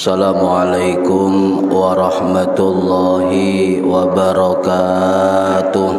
Assalamualaikum warahmatullahi wabarakatuh.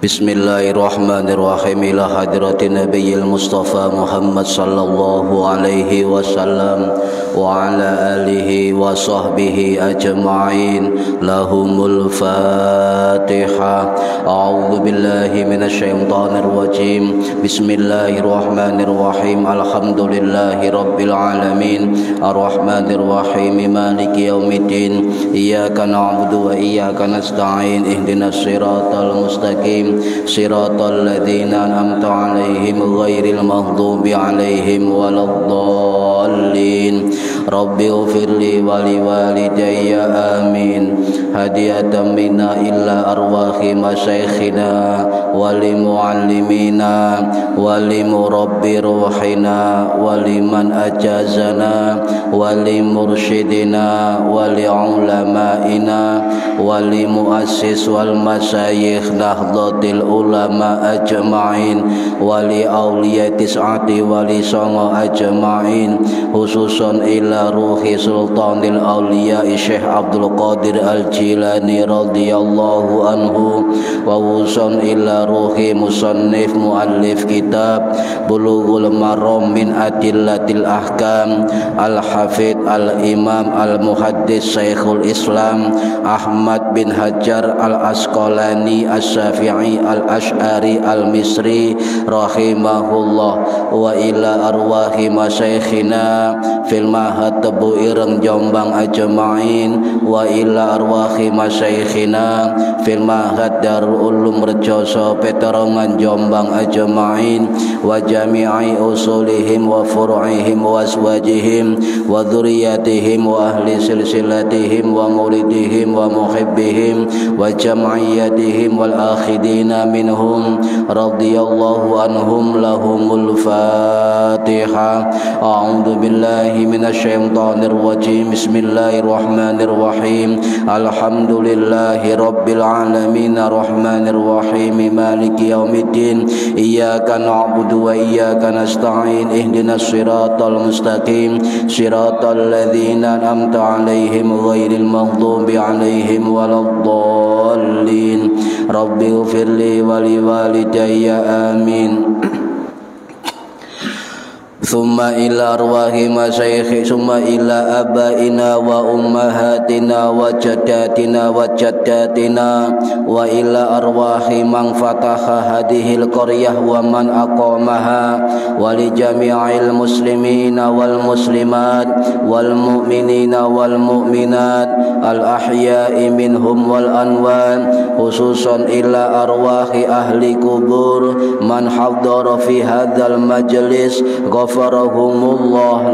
Bismillahirrahmanirrahim. Ila hadratin nabiyil mustafa Muhammad sallallahu alaihi wasallam wa ala alihi wa sahbihi ajma'in. Lahumul Fatihah. A'udzu billahi minasy syaithanir rajim. Bismillahirrahmanirrahim. Alhamdulillahi rabbil alamin. Arrahmanir rahim. Maliki yaumiddin. Iyyaka na'budu wa iyyaka nasta'in. Ihdinas siratal mustaqim. Siratal ladzina an'amta 'alaihim ghairil maghdubi 'alaihim waladdallin. Rabbi ighfirli wa liwalidayya amin. Hadiyatan minna illa arwahi masyayikhina wa limuallimina wa limurabbi ruhina wa liman ajazana wa limursyidina wa li'ulamaina wa limuassis wal masyayikh nahdlatil ulama ajma'in wa li awliya tis'ati wa li songo ajma'in, khususan ila ruhi sultanil awliya Syekh Abdul Qadir Al-Jilani radhiyallahu anhu, wa wusan ila ruhi musannif muallif kitab Bulughul Maram min adillatil ahkam al-hafidh al-imam al-muhaddis Syekhul Islam Ahmad bin Hajar al-Asqalani as-Syafi'i al-Ash'ari al-Misri rahimahullah, wa ila arwahi masyayikhina fil mahad tebu ireng Jombang ajma'in, wa ila arwahi masyayikhina fil mahad Darul Ulum Rejoso Peterongan Jombang ajma'in, wa jami'i usulihim wa furu'ihim wa aswajihim wa dzurriyyatihim wa ahli silsilatihim wa muridihim wa muhibbihim wa jam'iyyatihim wal akhidina minhum radhiyallahu anhum. Lahumul Fatihah. A'udzu billahi minasy syaithanir rajim. Bismillahirrahmanirrahim. Alhamdulillahi rabbil alamin arrahmanir rahim maliki yaumiddin. Iyyaka na'budu wa iyyaka nasta'in. Ihdinas siratal mustaqim. Siratal ladzina an'amta 'alaihim ghairil maghdubi 'alaihim waladdallin. Rabbi ighfirli wa liwalidayya amin. Summa ila arwahi masyayikh, summa ila abaina wa ummahatina wa jaddatina wa jaddatina, wa ila arwahi man fataha hadhil qaryah wa man aqamaha, wa li jami'il muslimina wal muslimat wal mu'minina wal mu'minat al ahya'i minhum wal anwan, khususan ila arwahi ahli kubur man hadara fi hadzal majlis ghafarahumullah.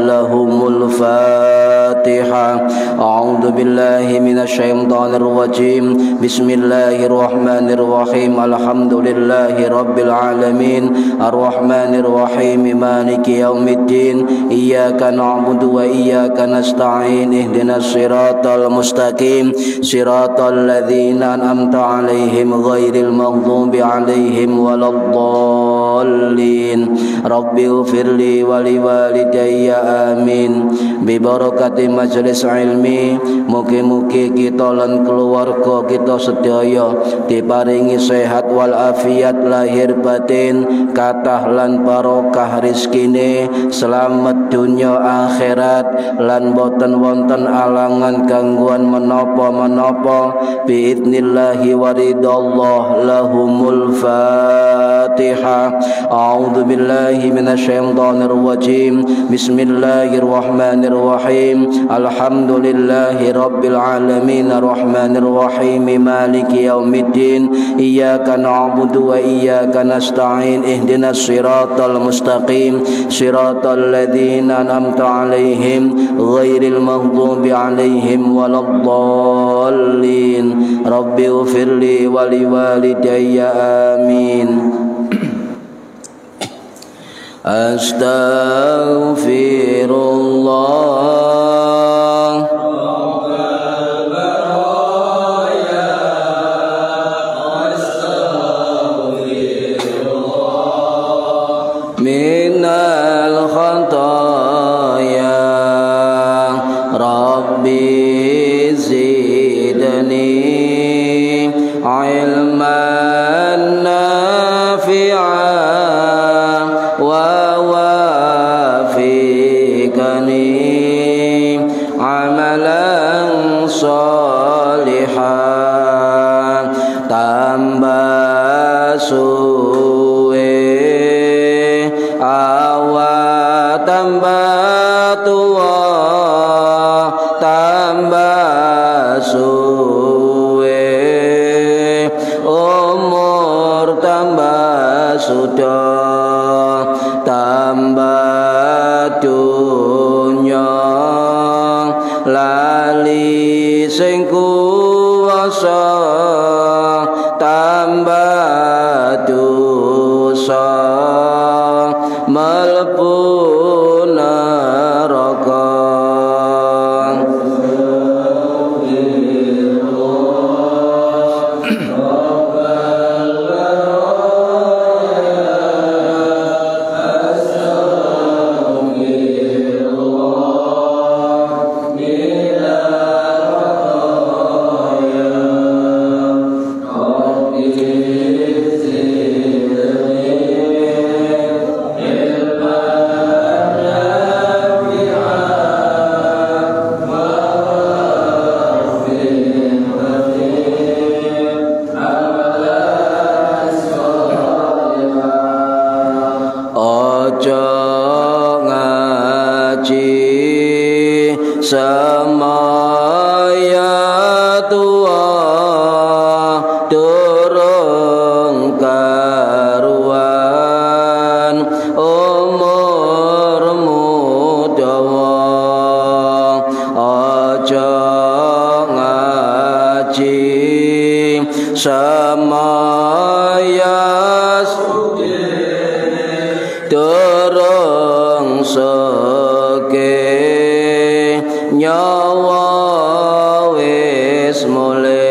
Lahumul Fatihah. A'udzu billahi minasy syaithanir rajim. Bismillahirrahmanirrahim. Alhamdulillahi rabbil alamin arrahmanir rahim maliki yaumiddin. Iyyaka na'budu wa iyyaka nasta'in. Ihdinas siratal mustaqim. Siratal ladzina an'amta 'alaihim ghairil maghdubi 'alaihim waladdallin. Rabbi ighfirli wa liwalidayya amin. bi barakati majlis ilmi. Mugi-mugi kita lan keluarga kita sedaya diparingi sehat wal afiat lahir batin, kathah lan barokah rizkine, selamat dunya akhirat, lan boten wonten alangan gangguan menapa-menapa biidnillahi waridallah. Lahumul Fatihah. A'udzu billahi minasyaitonir rajim. Bismillahirrahmanirrahim. Alhamdulillahi rabbil alamin arrahmanir rahim maliki yaumiddin. Iyyaka na'budu wa iyyaka nasta'in. Ihdinas siratal mustaqim siratal ladzina an'amta 'alaihim ghairil maghdubi 'alaihim waladdallin. Rabbi ighfirli wa liwalidayya amin. Astaghfirullah minal khataya. Rabbi zidni ilman nafi'an wa wafiqni amalan sholihan. Tambah suwe awak tambah tua, tambah suwe umur tambah sudah, tambah dunya lali sing kuwasa, tambah dosa mlebu neraka. Semaya tua durung karuan, umurmu dawa. Aja ngaji semaya durung seke, nyawa wis mulih.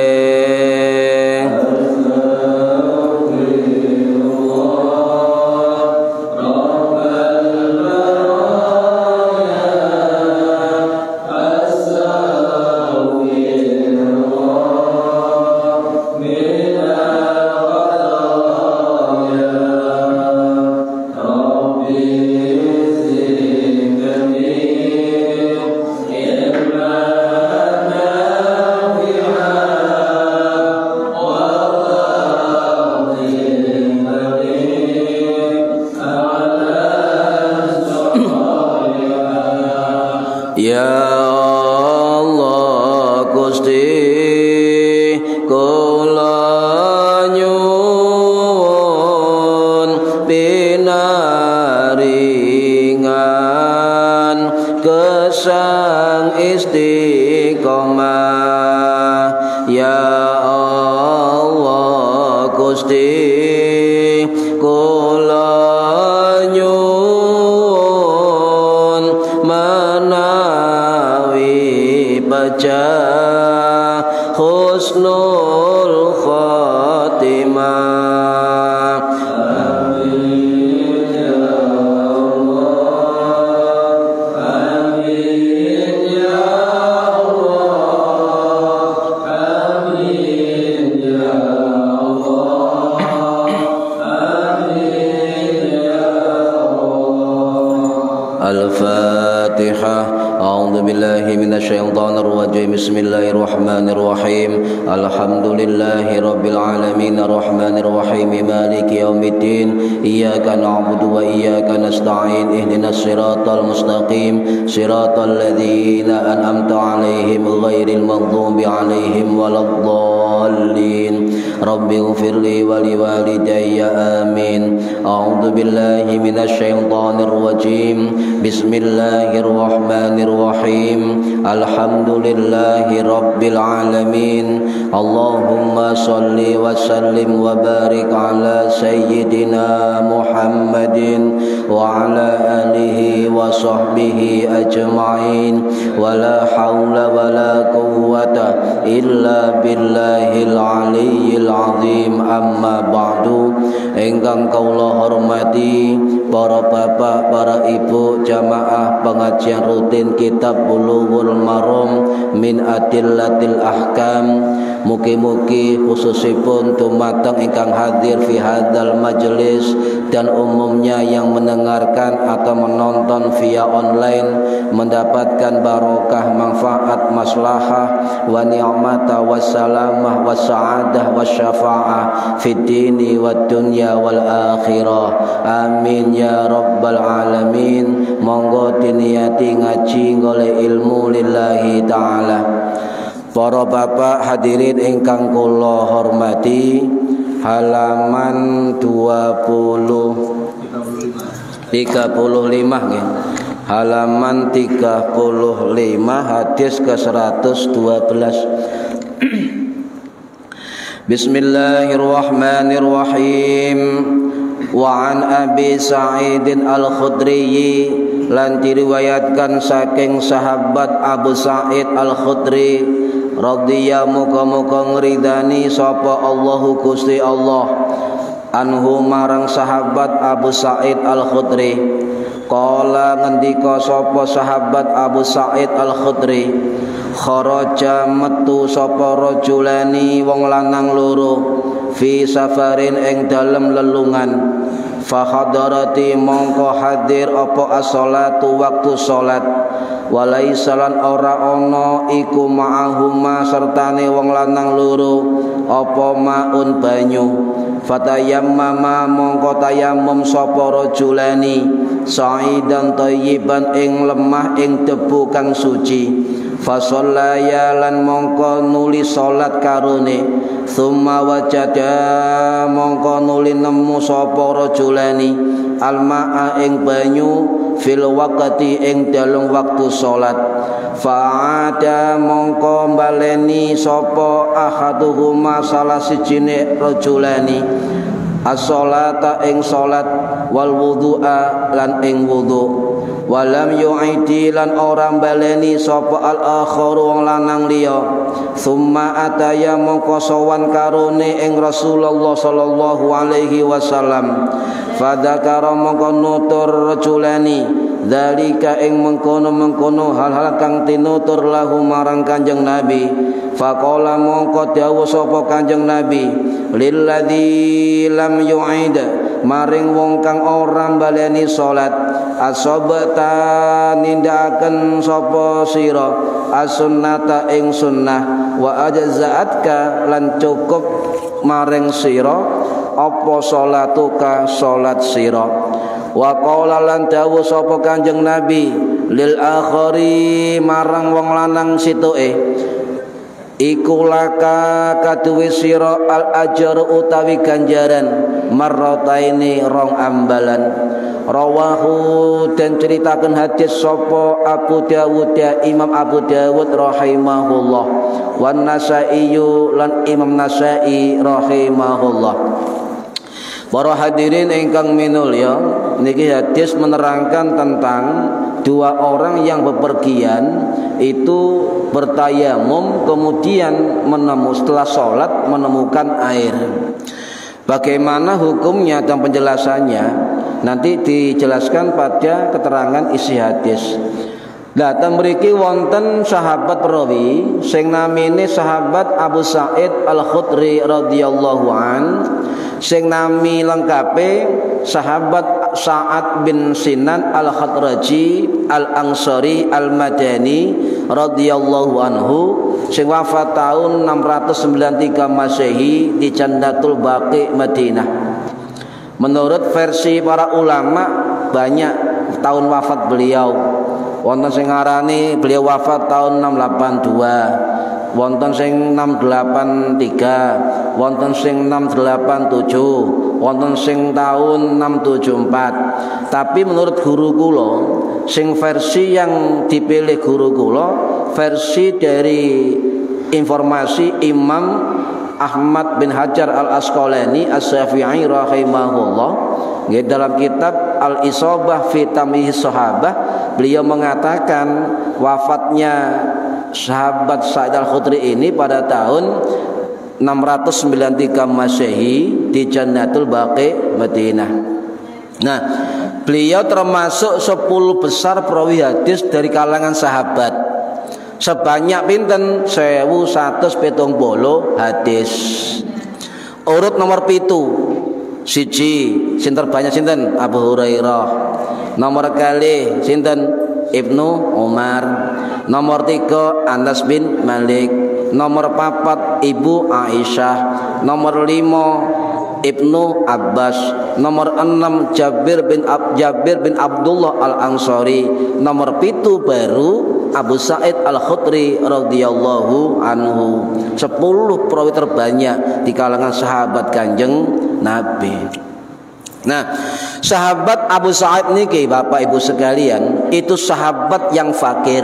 Ya Allah Gusti kula nyuwun pinaringan kesang istiqomah. Ya Allah Gusti kula nyuwun menawi pecah husnul khotimah. Amin ya Allah, amin A'udzu billahi minasyaitonir rajim. Bismillahirrahmanirrahim. Alhamdulillahi rabbil alamin arrahmanir rahim maliki yaumiddin. Iyyaka na'budu wa iyyaka nasta'in. Ihdinas siratal mustaqim. Siratal ladzina an'amta 'alaihim ghairil maghdubi 'alaihim waladdallin. Rabbi ighfirli wa liwalidayya amin. A'udzu billahi minasyaitonir rajim. Bismillahirrahmanirrahim. Alhamdulillahi rabbil alamin. Allahumma salli wa sallim wa barik ala sayyidina Muhammadin wa ala alihi wa sahbihi ajma'in. Wa la hawla wa la quwwata illa billahil aliyyil azim. Amma ba'du. Ingkang kaula hormati para bapak, para ibu, jamaah pengajian rutin kitab Bulughul Maram min Adillatil Ahkam. Mugi-mugi khususipun dumateng ingkang hadir fi hadzal majlis dan umumnya yang mendengarkan atau menonton via online mendapatkan barokah, manfaat, maslahah wa ni'mata wassalamah wassa'adah wasyafa'ah fid dini wad dunya wal akhirah. Amin ya rabbal alamin. Monggo diniati ngaji golek ilmu lillahi ta'ala. Para bapak hadirin ingkang kula hormati, halaman 35 nggih. Halaman 35 hadis ke 112. Bismillahirrahmanirrahim. Wa an Abi Sa'idin Al-Khudri, lan diriwayatkan saking sahabat Abu Sa'id Al-Khudri radhiyallahu muga-muga ngridani sapa Allahu Gusti Allah anhu marang sahabat Abu Sa'id Al-Khudri. Qala ngendika sapa sahabat Abu Sa'id Al-Khudri, kharaja metu sapa rajulani wong lanang loro fi safarin ing dalem lelungan. Fa hadarati mongko hadir apa as-shalatu waktu salat. Walaisalan ora ana iku ma'ahuma sertane wong lanang loro apa maun banyu. Fatayammama mongko tayammum sapa rajulani sa'idan thayyiban ing lemah ing debu kang suci. Fasallaya lan mongko nuli salat karone. Summa wajada mongko nuli nemu sapa rajulani alma'a ing banyu fil waqti ing dalem waktu salat. Fa'ada mongko baleni sapa ahaduhuma salah sijine rajulani as-salata ing salat wal wudu'a lan ing wudu. Walam yu'idi lan orang baleni sapa al-akhar wong lanang liya. Summa ataya mongko sowan karone ing Rasulullah sallallahu alaihi wasallam. Fadzakara mongko nutur rajulani dzalika ing mengkono-mengkono hal-hal kang tinutur lahu marang Kanjeng Nabi. Faqala mongko dawuh sapa Kanjeng Nabi, lilladzi lam yu'id maring wong kang ora baleni salat, asabta nindakaken sapa sira as-sunnata ing sunnah wa ajza'atka lan cukup maring sira apa salatuka salat sira. Wa qala lan dawuh sapa Kanjeng Nabi lil akhari marang wong lanang situke, iku laka kaduwe sira al ajr utawi ganjaran marrataini rong ambalan. Rawahu dan ceritakan hadis sapa Abu Dawud ya Imam Abu Dawud rahimahullah wan Nasa'i lan Imam Nasa'i rahimahullah. Para hadirin ingkang minulya, niki hadis menerangkan tentang dua orang yang bepergian itu bertayamum kemudian setelah sholat menemukan air. Bagaimana hukumnya dan penjelasannya nanti dijelaskan pada keterangan isi hadis. Lah mriki wonten sahabat perawi sing namine sahabat Abu Sa'id Al-Khudri radhiyallahu an, sing nami lengkape sahabat Sa'ad bin Sinan Al-Khadraji Al-Ansari Al-Madani radhiyallahu anhu sing wafat tahun 693 Masehi di Jannatul Baqi Madinah. Menurut versi para ulama banyak tahun wafat beliau. Wonten sing ngarani beliau wafat tahun 682, wonten sing 683, wonten sing 687, wonten sing tahun 674. Tapi menurut guru kula, sing versi yang dipilih guru kula, versi dari informasi Imam Ahmad bin Hajar Al-Asqalani As-Syafi'i rahimahullah, dalam kitab Al-Isabah fi Tamyiz Sahabah, beliau mengatakan wafatnya sahabat Sa'id Al-Khudri ini pada tahun 693 Masehi di Jannatul Baqi Madinah. Nah, beliau termasuk 10 besar perawi hadis dari kalangan sahabat. Sebanyak pinten 1170 hadis. Urut nomor 7 siji sing terbanyak sinten? Abu Hurairah. Nomor kali sinten? Ibnu Umar. Nomor 3 Anas bin Malik. Nomor 4 Ibu Aisyah. Nomor 5 Ibnu Abbas. Nomor 6 Jabir bin Abdullah Al-Ansari. Nomor 7 baru Abu Sa'id Al-Khudri radhiyallahu anhu. 10 perawi terbanyak di kalangan sahabat Kanjeng Nabi. Nah, sahabat Abu Sa'id niki Bapak Ibu sekalian, itu sahabat yang fakir,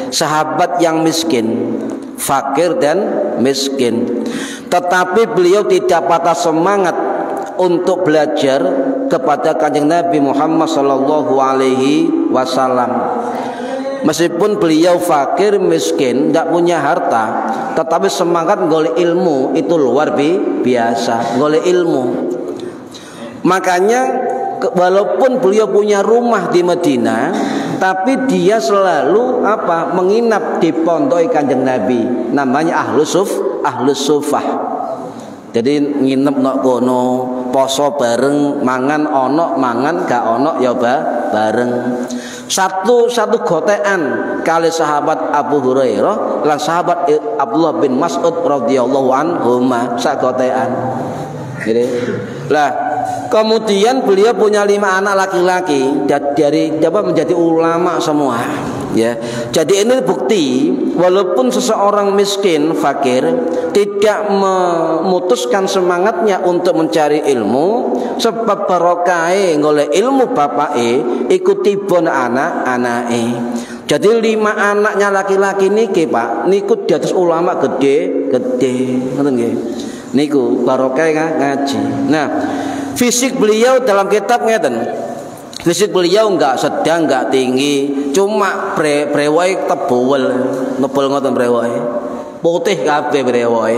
sahabat yang miskin, fakir dan miskin. Tetapi beliau tidak patah semangat untuk belajar kepada Kanjeng Nabi Muhammad sallallahu alaihi wasallam. Meskipun beliau fakir, miskin, tidak punya harta, tetapi semangat golek ilmu itu luar biasa, golek ilmu. Makanya walaupun beliau punya rumah di Madinah, tapi dia selalu menginap di pondok Kanjeng Nabi, namanya Ahlus Sufah. Jadi nginep nok kono, poso bareng, mangan ono, mangan gak ono ya bareng. Satu gotean kali sahabat Abu Hurairah lan sahabat Abdullah bin Mas'ud radhiyallahu anhuma sak gotean. Jadi lah kemudian beliau punya 5 anak laki-laki dari menjadi ulama semua. Ya, jadi ini bukti walaupun seseorang miskin, fakir, tidak memutuskan semangatnya untuk mencari ilmu, sebab barokahe golek ilmu bapake iku tiba anak-anake. Jadi 5 anaknya laki-laki niki Pak, niku dados ulama gede, ngoten nggih. Niku barokahe ngaji. Nah, fisik beliau dalam kitab ngeten. Fisik beliau enggak sedang, enggak tinggi, cuma brewoi tebel ngoten brewoi. Putih kabeh brewoi.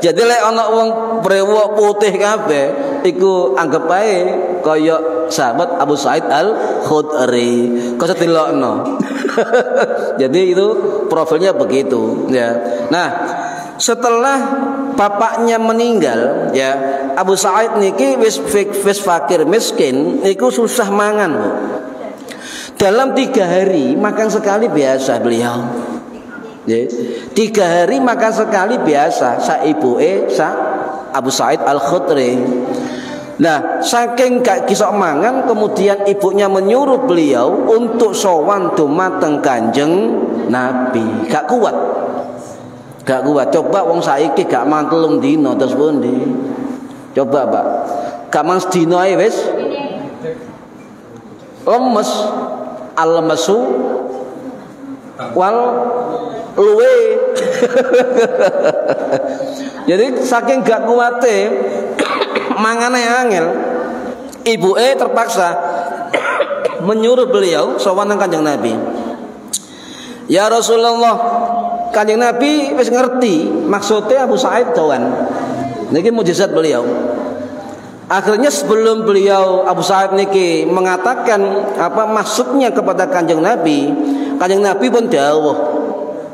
Jadi lek ana wong brewok putih kabeh iku anggap ae kaya sahabat Abu Sa'id Al-Khudri. Kok sedelokno. Jadi itu profilnya begitu ya. Nah, setelah bapaknya meninggal ya, Abu Sa'id niki wis fakir miskin, niku susah mangan, Bu. Dalam 3 hari makan sekali biasa beliau. Ya, 3 hari makan sekali biasa sa ibuke sa Abu Sa'id Al-Khudri. Nah, saking gak kisok mangan, kemudian ibunya menyuruh beliau untuk sowan dumateng Kanjeng Nabi. Gak kuat. Coba wong saiki gak mantelung dino terus pundi? Coba, Pak. Gak man sedina ae wis lemes. Al-lemesu wal luwe. Jadi saking gak kuate mangane angel, ibuke terpaksa menyuruh beliau sowan nang Kanjeng Nabi. Ya Rasulullah, Kanjeng Nabi wis ngerti maksudnya Abu Sa'id doan. Niki mujizat beliau. Akhirnya sebelum beliau Abu Sa'id niki mengatakan maksudnya kepada Kanjeng Nabi pun dawuh,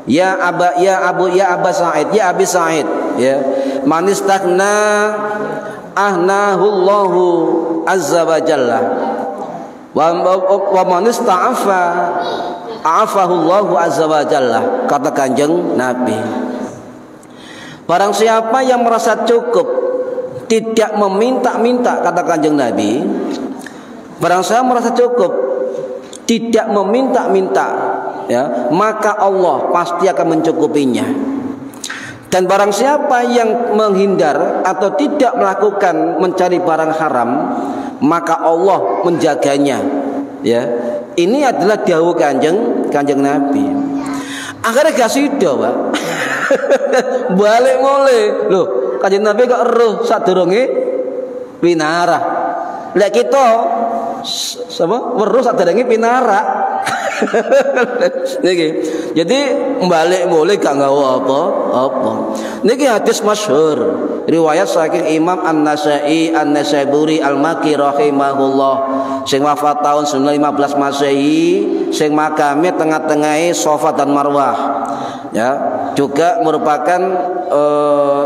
ya Aba Sa'id, ya Abi Sa'id, ya. Man istaghna ahnahullahu azza wa jalla. Wa man ista'afa a'afahullahu azza wa jalla. Kata Kanjeng Nabi, barang siapa yang merasa cukup, tidak meminta-minta, kata Kanjeng Nabi, barang siapa merasa cukup, tidak meminta-minta, ya, maka Allah pasti akan mencukupinya. Dan barang siapa yang menghindar atau tidak melakukan mencari barang haram, maka Allah menjaganya. Ya, ini adalah dawuh Kanjeng Nabi. Akhirnya gak sido, Pak. Balik mulai. Loh, Kanjeng Nabi kok eruh sadurunge pinara. Lek kita sama weruh sadurunge pinara. Niki. Jadi balik mulai gak nggawa apa-apa. Niki hadis masyhur, riwayat saking Imam An-Nasa'i Al-Makki rahimahullah, sing wafat tahun 915 Masehi, sing makame tengah-tengahe Safa dan Marwah. Ya, juga merupakan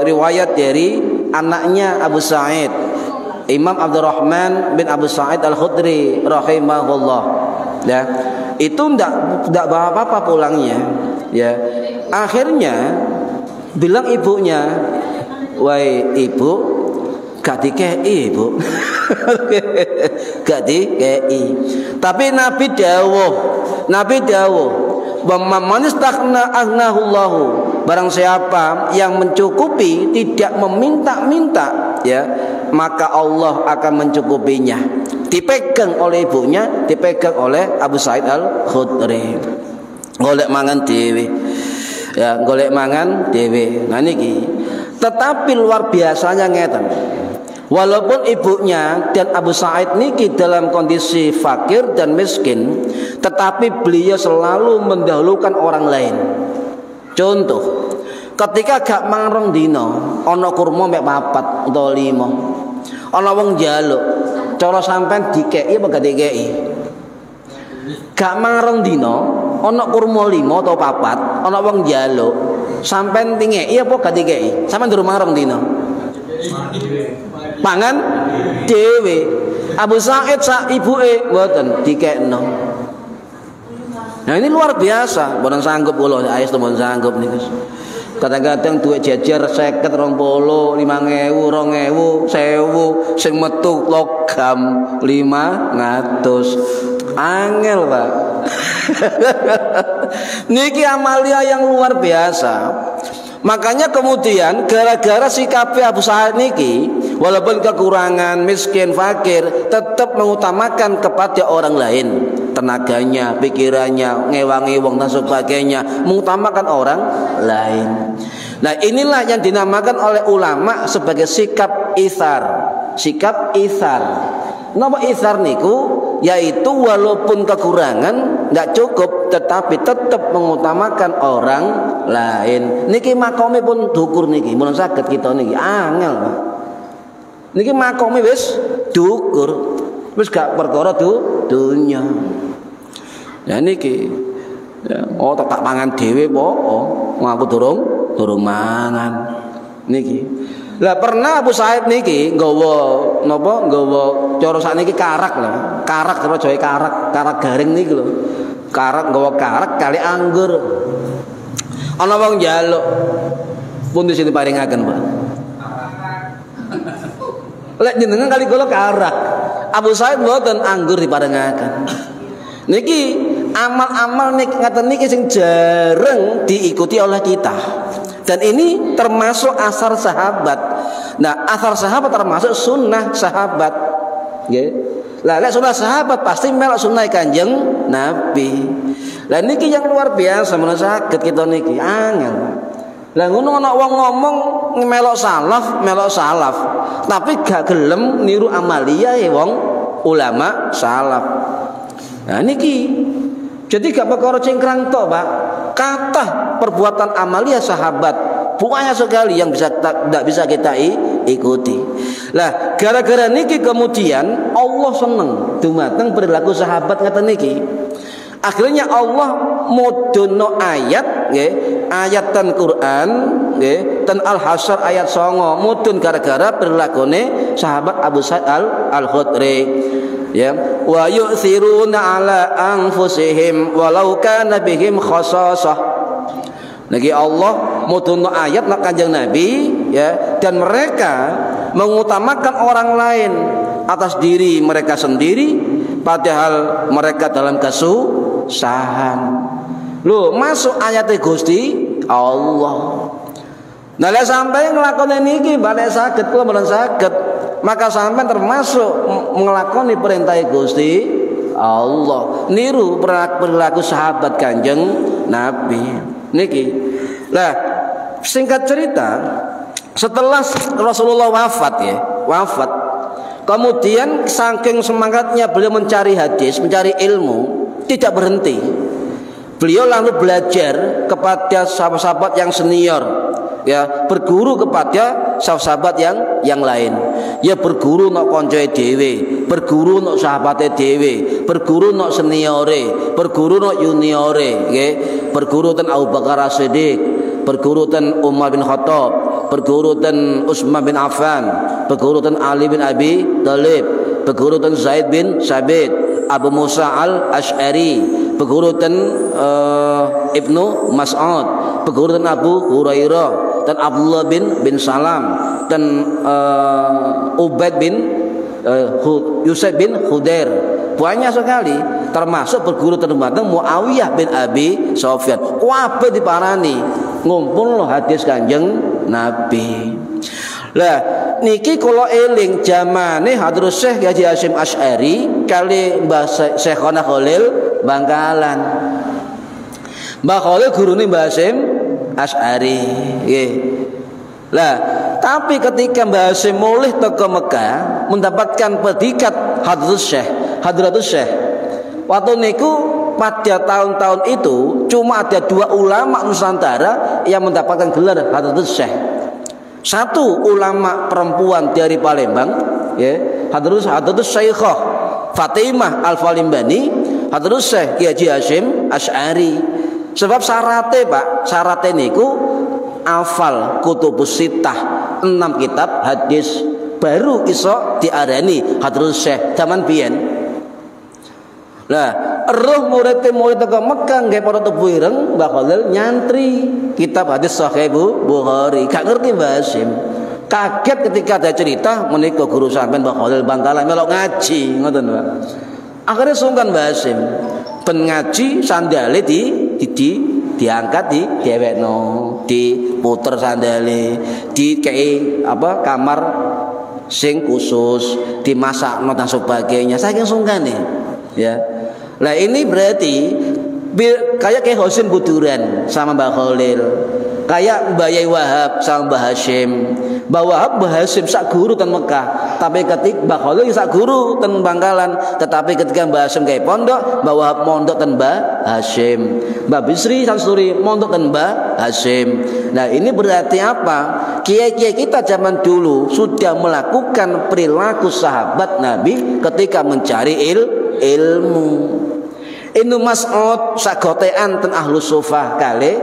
riwayat dari anaknya Abu Sa'id, Imam Abdurrahman bin Abu Sa'id Al-Khudri rahimahullah. Ya, itu ndak bawa apa-apa pulangnya. Ya, akhirnya bilang ibunya, "Wahai ibu, gak dikei ibu." Gak dikei. Tapi Nabi dawuh, "Man istaghna aghnahullahu." Barang siapa yang mencukupi, tidak meminta-minta, ya, maka Allah akan mencukupinya. Dipegang oleh ibunya, dipegang oleh Abu Sa'id Al-Khudri. Golek mangan dhewe. Ya, golek mangan dhewe. Nah niki. Tetapi luar biasanya ngeten. Walaupun ibunya dan Abu Sa'id niki dalam kondisi fakir dan miskin, tetapi beliau selalu mendahulukan orang lain. Contoh, ketika gak mangrong dino, ana kurma mek 4 utawa 5. Ana wong njaluk, cara sampean dikeki apa gak dikeki? Gak mangrong dino, ana kurma 5 atau 4, ana wong njaluk, sampean tingeki apa gak dikeki? Sampean durung mangrong dino. Pangan dhewe. Abu Sa'id sak ibuke mboten dikekno. Nah ini luar biasa, mboten sanggup kula, ais mboten sanggup niku. Kadang-kadang duit jajar 50, 20, 5.000, 2.000, 1.000, sing metu logam 500. Angel, Pak. Niki amalia yang luar biasa. Makanya kemudian gara-gara sikap Abu Sa'id niki, walaupun kekurangan, miskin, fakir, tetap mengutamakan kepada orang lain, tenaganya, pikirannya, ngewangi wong dan sebagainya, mengutamakan orang lain. Nah inilah yang dinamakan oleh ulama sebagai sikap itsar. Sikap itsar. Napa itsar niku? Yaitu walaupun kekurangan, tidak cukup, tetapi tetap mengutamakan orang lain. Niki makome pun dukur niki, mun saged kita niki angel. Niki makome wis dukur, wis gak perkara dunya. Ya niki, ya, oh tak mangan dhewe po, ngaku durung mangan. Niki. Lah pernah Abu Sa'id niki nggawa napa? Nggawa cara sakniki karak lho. Karak cara Jawa karak garing niki lho. Karak nggawa karak kali anggur. Ana wong njaluk. Pun disini paringaken, Pak. Lek jenengan kali kula karak. Abu Sa'id mboten anggur diparingaken. Niki amal-amal niki ngaten niki sing jarang diikuti oleh kita. Dan ini termasuk asar sahabat. Nah, asar sahabat termasuk sunnah sahabat. Nggih. Lah lek sunnah sahabat pasti melok sunnah Kanjeng Nabi. Lah niki yang luar biasa menawa saged kita niki angel. Lah ngono ana wong ngomong melok salaf, tapi gak gelem niru amalia wong ulama salaf. Nah niki jadi gak perkara cingkrang tok, Pak. Kata perbuatan amalia sahabat banyak sekali yang tidak bisa kita ikuti. Lah gara-gara niki kemudian Allah seneng dumateng perilaku sahabat ngeten niki. Akhirnya Allah mudunno ayat nggih, ayatan Quran nggih, ten Al-Hasyr ayat 9 mudun gara-gara berlakone sahabat Abu Sa'id Al-Khudri. Ya, wa yu'thiruna ala anfusihim walau kana bihim khasasah. Niki Allah mudunno ayat nak Kanjeng Nabi ya, dan mereka mengutamakan orang lain atas diri mereka sendiri padahal mereka dalam kesusahan. Loh, masuk ayat Gusti Allah. Nah, lek sampai nglakoni niki balik saged kula mboten saged, maka sampai termasuk nglakoni perintah Gusti Allah, niru perilaku sahabat Kanjeng Nabi. Niki. Lah, singkat cerita, setelah Rasulullah wafat, kemudian saking semangatnya beliau mencari hadis, mencari ilmu, tidak berhenti. Beliau lalu belajar kepada sahabat-sahabat yang senior, ya, berguru kepada sahabat-sahabat yang lain. Ya berguru nok koncoe dhewe, berguru nok sahabate dhewe, berguru nok seniore, berguru nok juniore, nggih. Berguru ten Abu Bakar As-Siddiq, berguru ten Umar bin Khattab, berguru ten Utsman bin Affan, berguru ten Ali bin Abi Thalib, berguru ten Zaid bin Sabit, Abu Musa Al-Asy'ari, berguru ten Ibnu Mas'ud, berguru ten Abu Hurairah, dan Abdullah bin Salam, dan Ubaid bin Yusuf bin Khudair. Banyak sekali, termasuk berguru terhadap Muawiyah bin Abi Sufyan. Kabeh diparani ngumpul hadis Kanjeng Nabi. Lah niki kula eling zamane Hadrus Syekh Haji Hasyim Asy'ari kali Mbah Syekhona Khalil Bangkalan. Mbah Khalil gurune Mbah Hasyim Asy'ari, nggih. Lah, tapi ketika Mbah Hasyim mulih teko Mekah mendapatkan predikat Hadratus Syekh. Waktu niku pada tahun-tahun itu cuma ada 2 ulama Nusantara yang mendapatkan gelar Hadratus Syekh. Satu ulama perempuan dari Palembang, ya, Hadratus Syekhah Fatimah Al-Falimbani, Hadratus Syekh Haji Hasyim Asy'ari. Sebab syaratnya niku hafal kutubus sittah 6 kitab hadis baru iso diarani Hadratus Syekh zaman biyen. Lah, roh murid ke Mekah nggih para tubuh ireng Mbah Khalil nyantri kitab hadis Sahih Bukhari. Gak ngerti Mbah Hasyim. Kaget ketika ada cerita menika guru sampean Mbah Khalil Bangkalan melok ngaji, ngoten Pak. Akhirnya sungkan Mbah Hasyim. Ben ngaji sandale diangkat diewekno, diputer sandale, dikei kamar sing khusus, dimasakno dan sebagainya. Saking sungkane, ya. Lah ini berarti kayak Hasyim Buduran sama Mbah Khalil, kayak Mbah Yai Wahab sama Mbah Hasyim. Mbah Wahab Mbah Hasyim sak guru ten Mekah, tapi ketika Mbah Khalil sak guru ten Bangkalan, tetapi ketika Mbah Hasyim gawe pondok, Mbah Wahab mondok ten Mbah Hasyim. Mbah Bisri Sansuri mondok ten Mbah Hasyim. Nah, ini berarti apa? Kiai-kiai kita zaman dulu sudah melakukan perilaku sahabat Nabi ketika mencari ilmu. Ibnu Mas'ud sagotean ten Ahlus Sufah kali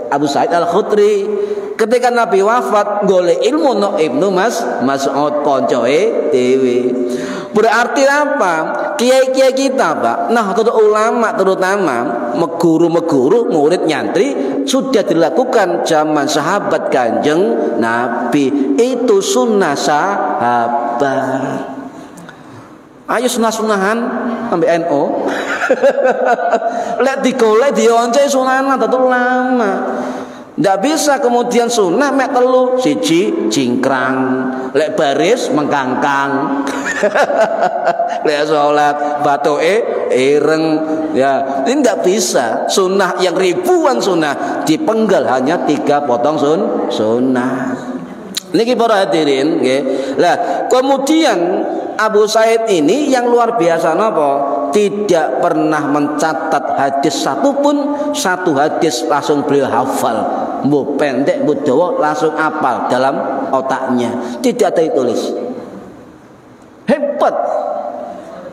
Abu Sa'id Al-Khudri. Ketika Nabi wafat golek ilmu no Ibnu Mas'ud koncoe dewe. Berarti apa? Kiai-kiai kita, Pak, nah ulama terutama meguru murid nyantri sudah dilakukan zaman sahabat Kanjeng Nabi. Itu sunnah sahabat. Ayo sunah-sunahan sampai NO. Lek digolek dionce sunahan tetu lama. Ndak bisa kemudian sunnah mek telu, siji cingkrang, lek baris mengkangkang. Lek salat batoke ireng, ya. Ini ndak bisa. Sunnah yang ribuan sunnah dipenggal hanya 3 potong sunnah. Niki para hadirin, nggih. Lah, kemudian Abu Said ini yang luar biasa napa? Tidak pernah mencatat hadis satupun, satu hadis langsung beliau hafal. Mbuh pendek, mbuh dawa langsung hafal dalam otaknya. Tidak ada ditulis. Hebat.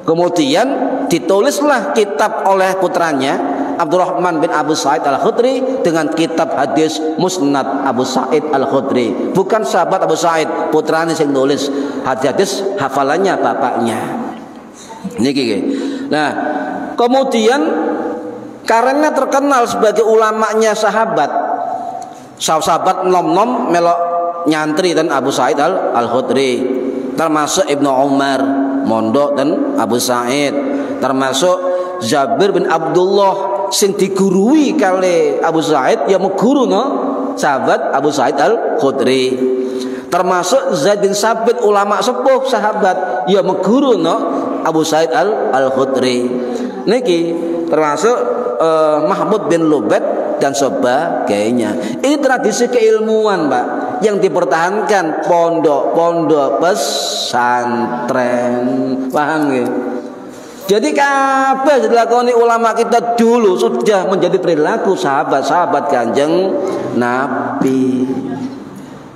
Kemudian ditulislah kitab oleh putranya Abdurrahman bin Abu Sa'id Al-Khudri dengan kitab hadis Musnad Abu Sa'id Al-Khudri. Bukan sahabat Abu Sa'id, putranya yang nulis hadis hafalannya bapaknya. Niki. Nah, kemudian karena terkenal sebagai ulamanya sahabat nom-nom melok nyantri dan Abu Sa'id Al-Khudri, termasuk Ibnu Umar mondok dan Abu Sa'id, termasuk Jabir bin Abdullah sing digurui kali Abu Sa'id ya meguru no sahabat Abu Sa'id Al-Khudri, termasuk Zaid bin Sabit ulama sepuh sahabat ya meguru no Abu Sa'id Al-Khudri. Niki termasuk Mahmud bin Lubat dan sebagainya. Ini tradisi keilmuan, Pak, yang dipertahankan pondok-pondok pesantren. Paham ya? Jadi kabeh dilakoni ulama kita dulu sudah menjadi perilaku sahabat-sahabat Kanjeng Nabi.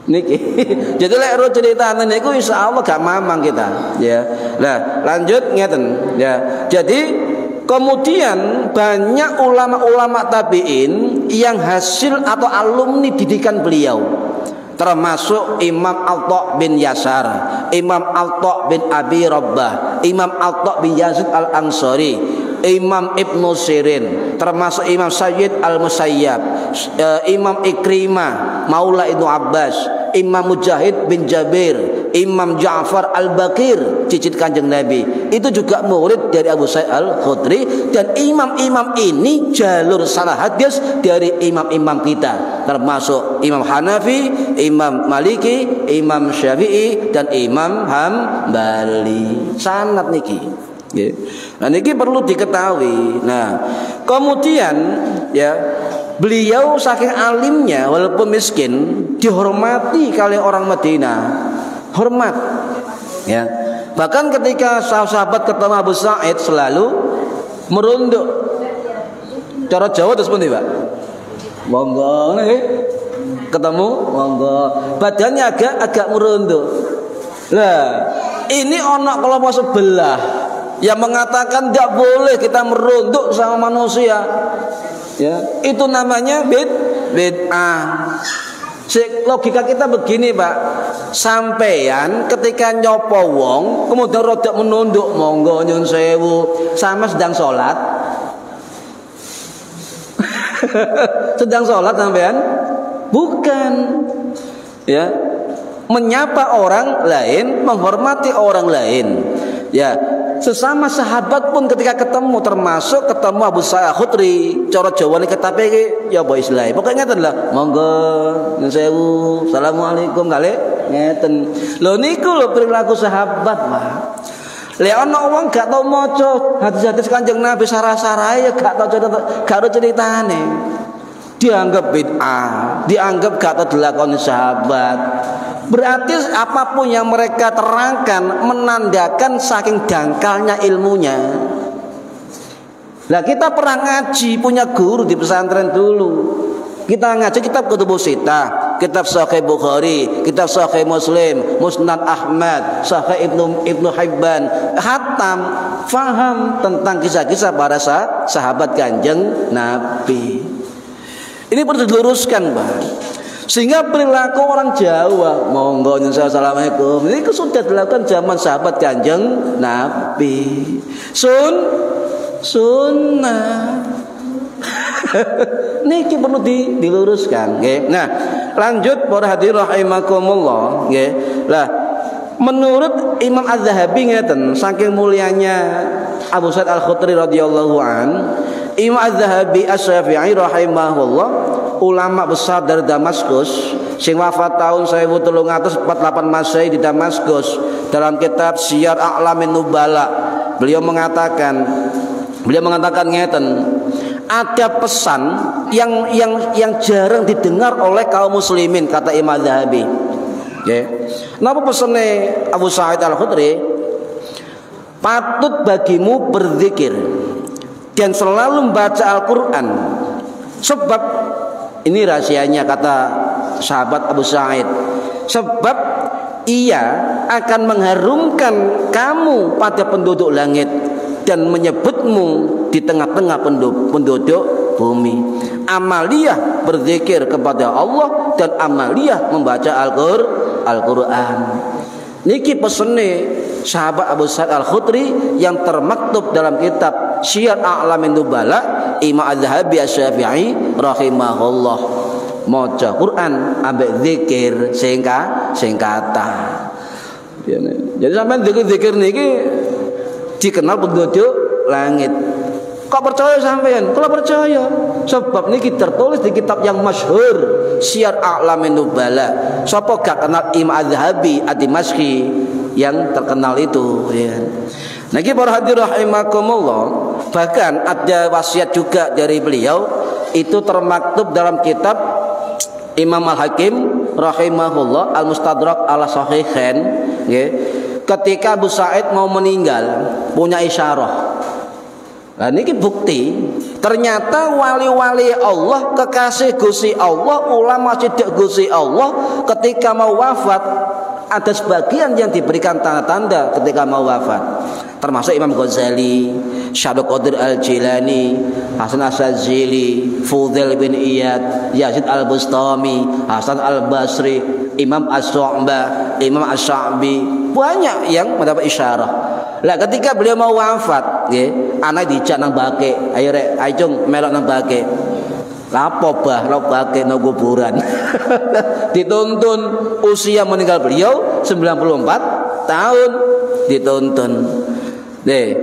Niki. Jadi lek ro critane niku insyaallah gak mamang kita, ya. Nah, lanjut ngeten, ya. Jadi kemudian banyak ulama-ulama tabi'in yang hasil atau alumni didikan beliau, termasuk Imam Atha bin Yasar, Imam Atha bin Abi Rabbah, Imam Atha bin Yazid Al-Ansari, Imam Ibnu Sirin, termasuk Imam Sayyid Al-Musayyab, Imam Ikrimah Maula Ibnu Abbas, Imam Mujahid bin Jabir, Imam Ja'far Al-Baqir cicit Kanjeng Nabi. Itu juga murid dari Abu Sa'id Al-Khudri, dan imam-imam ini jalur salah hadis dari imam-imam kita, termasuk Imam Hanafi, Imam Maliki, Imam Syafi'i, dan Imam Hambali. Sangat niki. Nah niki perlu diketahui. Nah kemudian ya, beliau saking alimnya walaupun miskin dihormati kali orang Madinah, hormat ya. Bahkan ketika sahabat ketemu Abu Sa'id selalu merunduk. Cara Jawa terus pundi, Pak? Monggo nggih. Ketemu monggo. Badannya agak merunduk. Lah, ini ana kelompok sebelah yang mengatakan tidak boleh kita merunduk sama manusia. Ya, itu namanya bid'ah. Logika kita begini, Pak. Sampeyan ketika nyopo wong kemudian rodok menunduk, monggo nyun sewu, sama sedang sholat. Sedang sholat sampean? Bukan. Ya. Menyapa orang lain, menghormati orang lain. Ya, sesama sahabat pun ketika ketemu, termasuk ketemu Abu Sa'id Al-Khudri, cara Jawa niki ketape iki ya apa istilahe. Pokoke ngeten lah, monggo nyun sewu, assalamualaikum kali ngeten. Lho niku lho perilaku sahabat, Pak. Lek ana wong gak tau maca hadis-hadis Kanjeng Nabi sarah-sarahe ya gak tau ceritane. Dianggap bid'ah, dianggap gak tau dilakoni sahabat. Berarti apapun yang mereka terangkan menandakan saking dangkalnya ilmunya. Lah kita pernah ngaji, punya guru di pesantren dulu. Kita ngaji kitab Kutubus Sittah, kitab Sahih Bukhari, kitab Sahih Muslim, Musnad Ahmad, Sahih Ibnu Hibban, khatam, faham tentang kisah-kisah para sahabat Kanjeng Nabi. Ini perlu diluruskan, Pak. Sehingga perilaku orang Jawa, monggo nyun sewu, assalamualaikum, ini sudah dilakukan zaman sahabat Kanjeng Nabi. Sunnah. Niki perlu diluruskan, nggih. Nah, lanjut para hadirin rahimakumullah, nggih. Lah, menurut Imam Az-Zahabi ngeten, saking mulianya Abu Sa'id Al-Khudri radhiyallahu an, Imam Az-Zahabi Asy-Syafi'i rahimahullah, ulama besar dari Damaskus, sing wafat tahun 1348 Masehi di Damaskus, dalam kitab Syiar A'lamin Nubala, beliau mengatakan ngeten, ada pesan yang jarang didengar oleh kaum muslimin, kata Imam Az-Zahabi. Nggih. Napa pesane Abu Sa'id Al-Khudri? Patut bagimu berzikir dan selalu membaca Al-Quran, sebab ini rahasianya, kata sahabat Abu Sa'id, sebab ia akan mengharumkan kamu pada penduduk langit dan menyebutmu di tengah-tengah penduduk bumi. Amaliyah berzikir kepada Allah dan amaliyah membaca Al-Quran. Niki pesene sahabat Abu Sa'id Al-Khudri yang termaktub dalam kitab Syiar A'lamin Nubala Imam Az-Zahabi Asy-Syafi'i rahimahullah. Maca Quran ambek zikir singkata. Jadi sampean zikir niki dikenal penduduk langit. Kok percaya sampean? Kalau percaya, sebab niki tertulis di kitab yang masyhur Syiar A'lamin Nubala. Sapa gak kenal Imam Az-Zahabi Ad-Dimashqi yang terkenal itu, ya. Niki para hadirin rahimakumullah, bahkan ada wasiat juga dari beliau itu termaktub dalam kitab Imam Al-Hakim rahimahullah Al-Mustadrak ala Sahihain, ya. Ketika Abu Sa'id mau meninggal punya isyarah. Nah ini bukti ternyata wali-wali Allah, kekasih Gusti Allah, ulama siddiq Gusti Allah ketika mau wafat ada sebagian yang diberikan tanda-tanda ketika mau wafat. Termasuk Imam Ghazali, Syabdul Qadir Al-Jilani, Hasan Asyadzili, Fudail bin Iyad, Yazid Al-Bustami, Hasan Al-Basri, Imam As-Su'bah, Imam Asy-Sya'bi, banyak yang mendapat isyarah. Lah ketika beliau mau wafat, nggih, anak dijak nang bake, ayo rek, ayo cung melok nang bake. Lapo bah, lo bake nang kuburan. Dituntun usia meninggal beliau 94 tahun dituntun. Deh,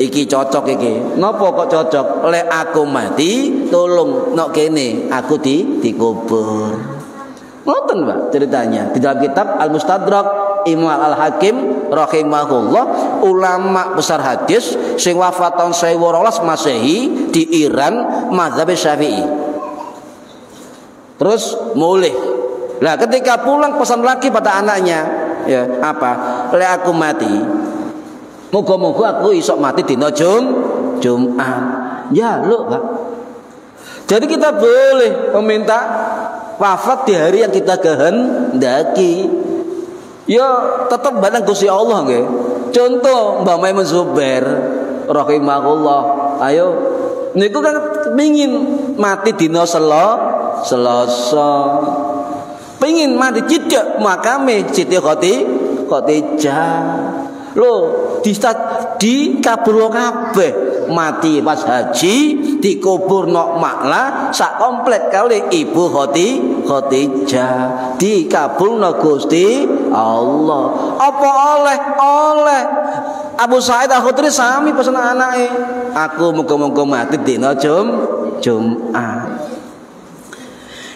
iki cocok iki. Napa kok cocok? Lek aku mati, tolong nok kene aku dikubur. Ngoten, Pak, ceritanya. Di dalam kitab Al-Mustadrak Imam Al-Hakim rahimahullah, ulama besar hadis sing wafat tahun 1200 Masehi di Iran, mazhab Syafi'i. Terus mulih. Lah ketika pulang pesan lagi pada anaknya, ya, apa? Lek aku mati, moga-moga aku isok mati dina Jumat. Ya, lho, Pak. Jadi kita boleh meminta wafat di hari yang kita kehendaki. Ya tetap barang Gusti Allah nggih. Contoh Mbak Maimun Zubair rahimahullah. Ayo niku kan pengin mati dina Selasa. Pengin mati cedhek makame Siti Khadijah. Loh, dikabul kabeh. Mati pas haji dikubur nok makla sak komplek kali Ibu Khadijah dikabulno Gusti Allah. Apa oleh Abu Sa'id Al-Khudri sami pesen anake, aku muga-muga mati dina Jumat.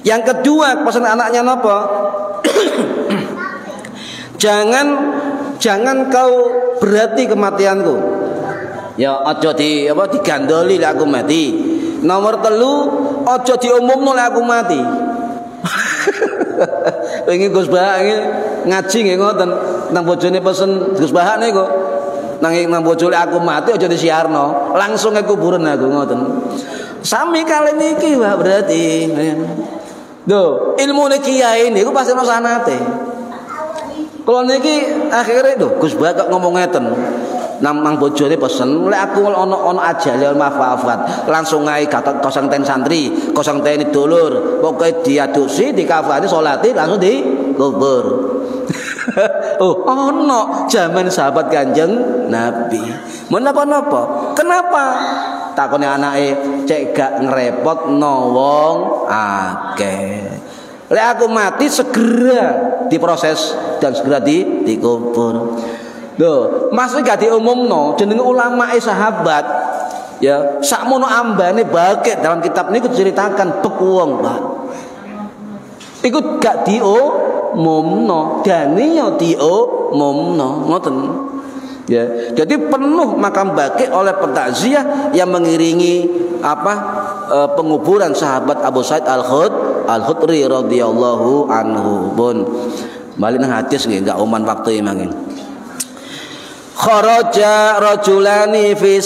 Yang kedua pesen anaknya napa? Jangan kau berarti kematianku. Ya aja digandoli lek aku mati. Nomor 3, aja diumumno lek aku mati. Pengen Gus Bahak ngaji nggih ngoten. Nang bojone pesen Gus Bahak niku. Nang bojone aku mati aja disiarno. Langsung ke kuburan aku ngoten. Sami kali niki Pak berarti. Lho, ilmune kiai niku pasti ono sanate. Kalau niki akhirnya Gus Bahak kok ngomong ngeten. Nang bojone pesen lek aku ono ajale wafat langsung ae kosong ten santri kosong ten dulur pokoke diadusi dikafani salati langsung dikubur. Oh ono zaman sahabat Kanjeng Nabi menapa-napa kenapa takone anake cek gak ngrepotno wong akeh. Lek aku mati segera diproses dan segera dikubur. Loh, maksudnya gak diumumno jenenge ulama sahabat. Ya, sakmono ambane bake dalam kitab niku diceritakan bekuwong, Pak. Iku gak diumumno, dane yo diumumno, ngoten. Ya, jadi penuh makam bake oleh pentakziah yang mengiringi penguburan sahabat Abu Sa'id Al-Khudri radhiyallahu anhu. Pun bali nang hadis nggih gak uman waktu mangke. Kharaja rajulani fi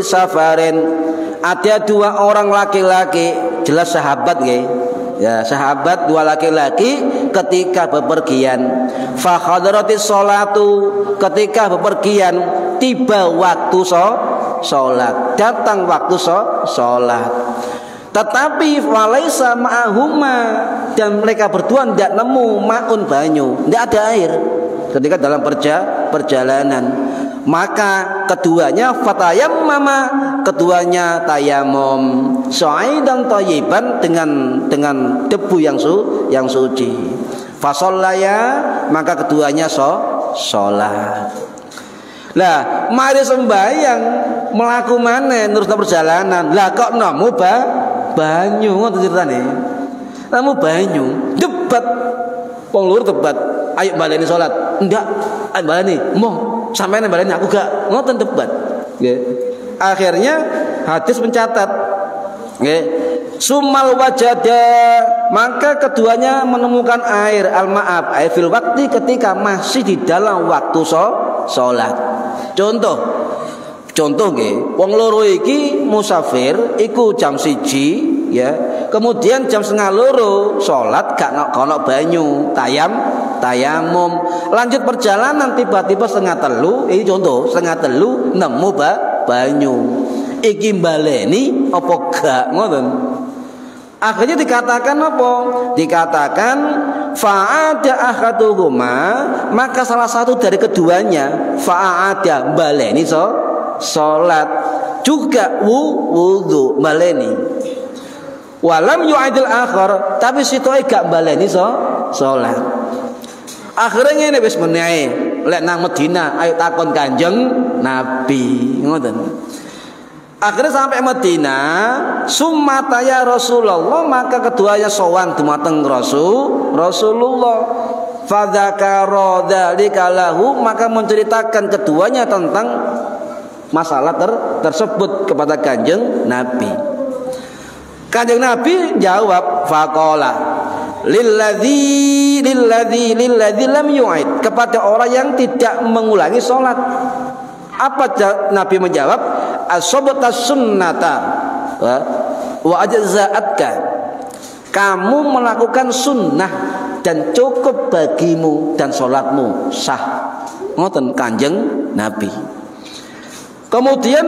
safarin. Ada 2 orang laki-laki, jelas sahabat nggih. ya sahabat dua laki-laki ketika bepergian. Fa hadratis sholatu, ketika bepergian tiba waktu sholat, datang waktu sholat. Tetapi walaisa ma'ahuma, dan mereka berdua tidak nemu ma'un banyu, tidak ada air ketika dalam perjalanan. Maka keduanya fatayammama, keduanya tayamum sa'idan thayyiban, dengan debu yang suci. Fasallaya, maka keduanya sholat. Lah mari sembahyang melaku maneh terus perjalanan. Lah kok nemu banyu, ngoten ceritane. Nemu banyu, debat. Wong lur debat, ayo baleni salat. Enggak, ayo baleni. Moh, sampeyan baleni aku gak. Ngoten debat. Nggih. Akhirnya hadis mencatat, nggih. Sumal wajada, maka keduanya menemukan air al-ma'ab, air fil waktu, ketika masih di dalam waktu sholat. Contoh nggih, wong loro iki musafir iku jam 1 ya. Kemudian jam 1:30 sholat gak ono banyu, tayamum. Lanjut perjalanan tiba-tiba 2:30, ini contoh 2:30 nemu banyu. Iki baleni apa gak ngoten? Akhirnya dikatakan apa? Dikatakan fa'ada ahaduhuma, maka salah satu dari keduanya fa'ada baleni salat, juga wudu baleni. Walam yu'adil akhar, tapi sitoe gak baleni salat. Akhirnya ngene wis menehi, lek nang Madinah ayo takon Kanjeng Nabi, ngoten. Akhirnya sampai Madinah, sumata ya Rasulullah, maka keduanya sowan dumateng Rasulullah. Fadzakara dzalika lahu, maka menceritakan keduanya tentang masalah tersebut kepada Kanjeng Nabi. Kanjeng Nabi jawab, faqala lilladzi lam yu'id, kepada orang yang tidak mengulangi sholat. Apa Nabi menjawab? Asobata sunnata wa ajza'atka, kamu melakukan sunnah dan cukup bagimu dan sholatmu sah. Ngoten Kanjeng Nabi. Kemudian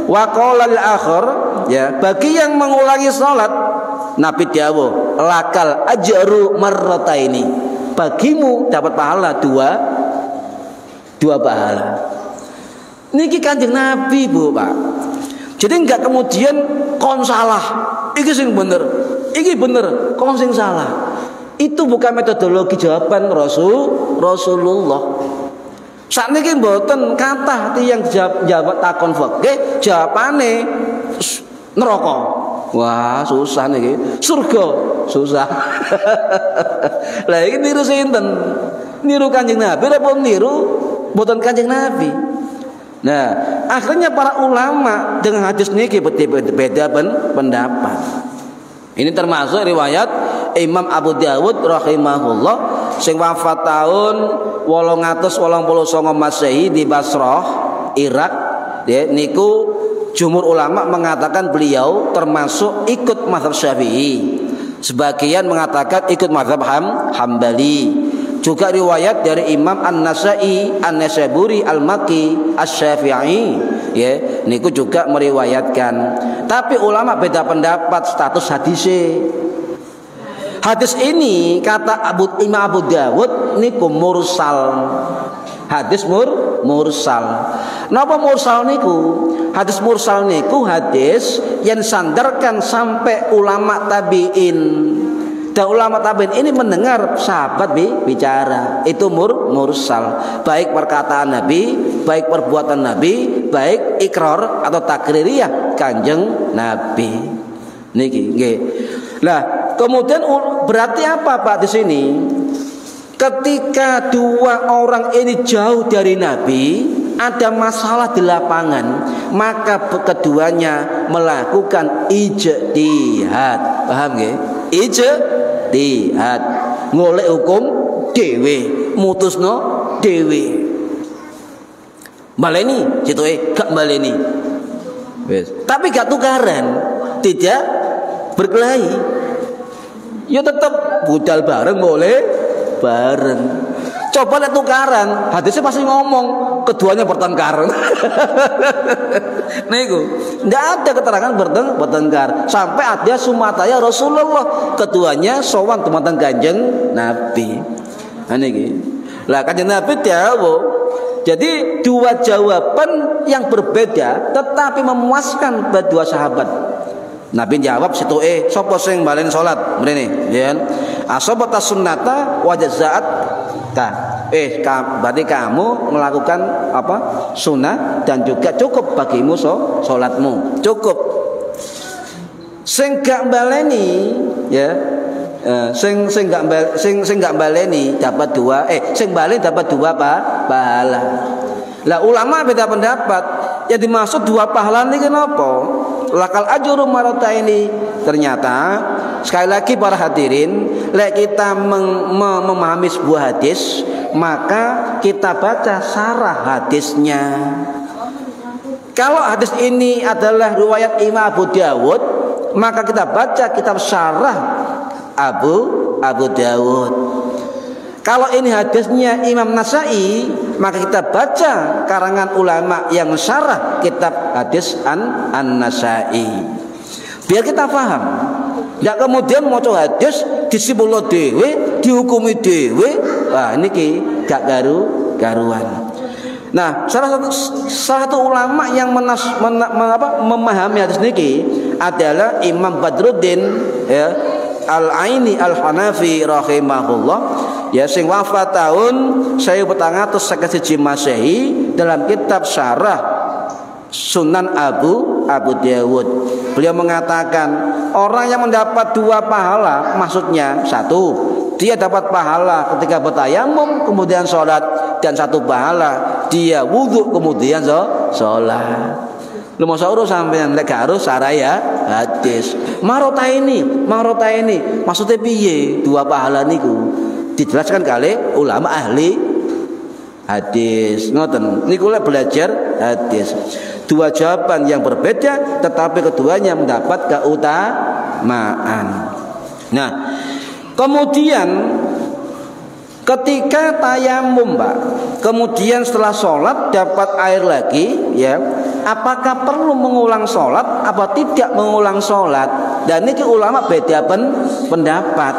waqala lil akhir, ya, bagi yang mengulangi sholat Nabi dawuh lakal ajru marrataini, bagimu dapat pahala dua pahala. Niki Kanjeng Nabi, Bu, Pak. Jadi enggak kemudian kon salah, iki sing bener, iki bener, kon sing salah. Itu bukan metodologi jawaban Rasulullah. Sakniki mboten kathah tiyang jawab takon fikih jawabane neraka. Wah, susah niki. Surga susah. Lah iki niru sinten? Niru Kanjeng Nabi apa niru mboten Kanjeng Nabi? Nah, akhirnya para ulama dengan hadis niki beda pendapat. Ini termasuk riwayat Imam Abu Dawud rahimahullah sing wafat tahun 889 Masehi di Basrah, Irak. Ya, niku jumhur ulama mengatakan beliau termasuk ikut mazhab Syafi'i. Sebagian mengatakan ikut mazhab Hambali. Juga riwayat dari Imam An-Nasai, An-Nasaburi, Al-Makki, Asy-Syafi'i, ya, niku juga meriwayatkan. Tapi ulama beda pendapat status hadisnya. Hadis ini kata Imam Abu Dawud niku mursal. Hadis mursal. Napa mursal niku? Hadis mursal niku hadis yang sandarkan sampai ulama tabi'in. Dan ulama tabi'in ini mendengar sahabat bicara, itu mursal. Baik perkataan Nabi, baik perbuatan Nabi, baik ikrar atau takririyah Kanjeng Nabi. Niki nggih. Lah, kemudian berarti apa Pak di sini? Ketika dua orang ini jauh dari Nabi, ada masalah di lapangan, maka keduanya melakukan ijtihad. Paham nggih? Ijtihad, golek hukum dhewe, mutusno dhewe. Baleni citoke gak baleni. Wis. Tapi gak tukaran, tidak berkelahi. ya tetap budal bareng boleh bareng. Coba lihat tukaran, hadisnya pasti ngomong keduanya bertengkar. Niku, nggak ada keterangan bertengkar. Sampai ada sumataya Rasulullah keduanya sowan teman Kanjeng Nabi. Niki, lah Kanjeng Nabi jawab. Jadi dua jawaban yang berbeda tetapi memuaskan berdua sahabat. Nabi jawab situ sapa sing balen salat mrene ya. Asabata sunnata wa jazaat ka. Berarti kamu melakukan apa? Sunnah dan juga cukup bagimu salatmu. Cukup. Sing gak baleni ya. Sing gak baleni dapat dua sing balen dapat dua pahala. Lah ulama beda pendapat. Yang dimaksud dua pahala ini kenapa? Lakal ajru marataini. Ternyata sekali lagi para hadirin, lek kita memahami sebuah hadis, maka kita baca syarah hadisnya. Kalau hadis ini adalah riwayat Imam Abu Dawud, maka kita baca kitab syarah Abu Dawud. Kalau ini hadisnya Imam Nasai, maka kita baca karangan ulama yang syarah kitab hadis An-Nasai. Biar kita paham. Ya kemudian mau hadis disimpulno dhewe, dihukumi dhewe. Wah, niki gak garuan. Nah, salah satu ulama yang memahami hadis niki adalah Imam Badruddin ya, Al-Aini Al-Hanafi rahimahullah. Ya sing wafat tahun 1451 Masehi dalam kitab syarah Sunan Abu Dawud. Beliau mengatakan orang yang mendapat dua pahala, maksudnya satu, dia dapat pahala ketika bertayamum kemudian sholat, dan satu pahala dia wudhu kemudian sholat. Lu mau urus sampean lek harus saraya hadis. Marota ini maksudnya piye dua pahala niku? Dijelaskan kali ulama ahli hadis. Ngoten niku lek belajar hadis. Dua jawaban yang berbeda tetapi keduanya mendapat keutamaan. Nah, kemudian ketika tayamum, Pak, kemudian setelah sholat dapat air lagi, ya, apakah perlu mengulang sholat apa tidak mengulang sholat? Dan ini ulama beda pendapat.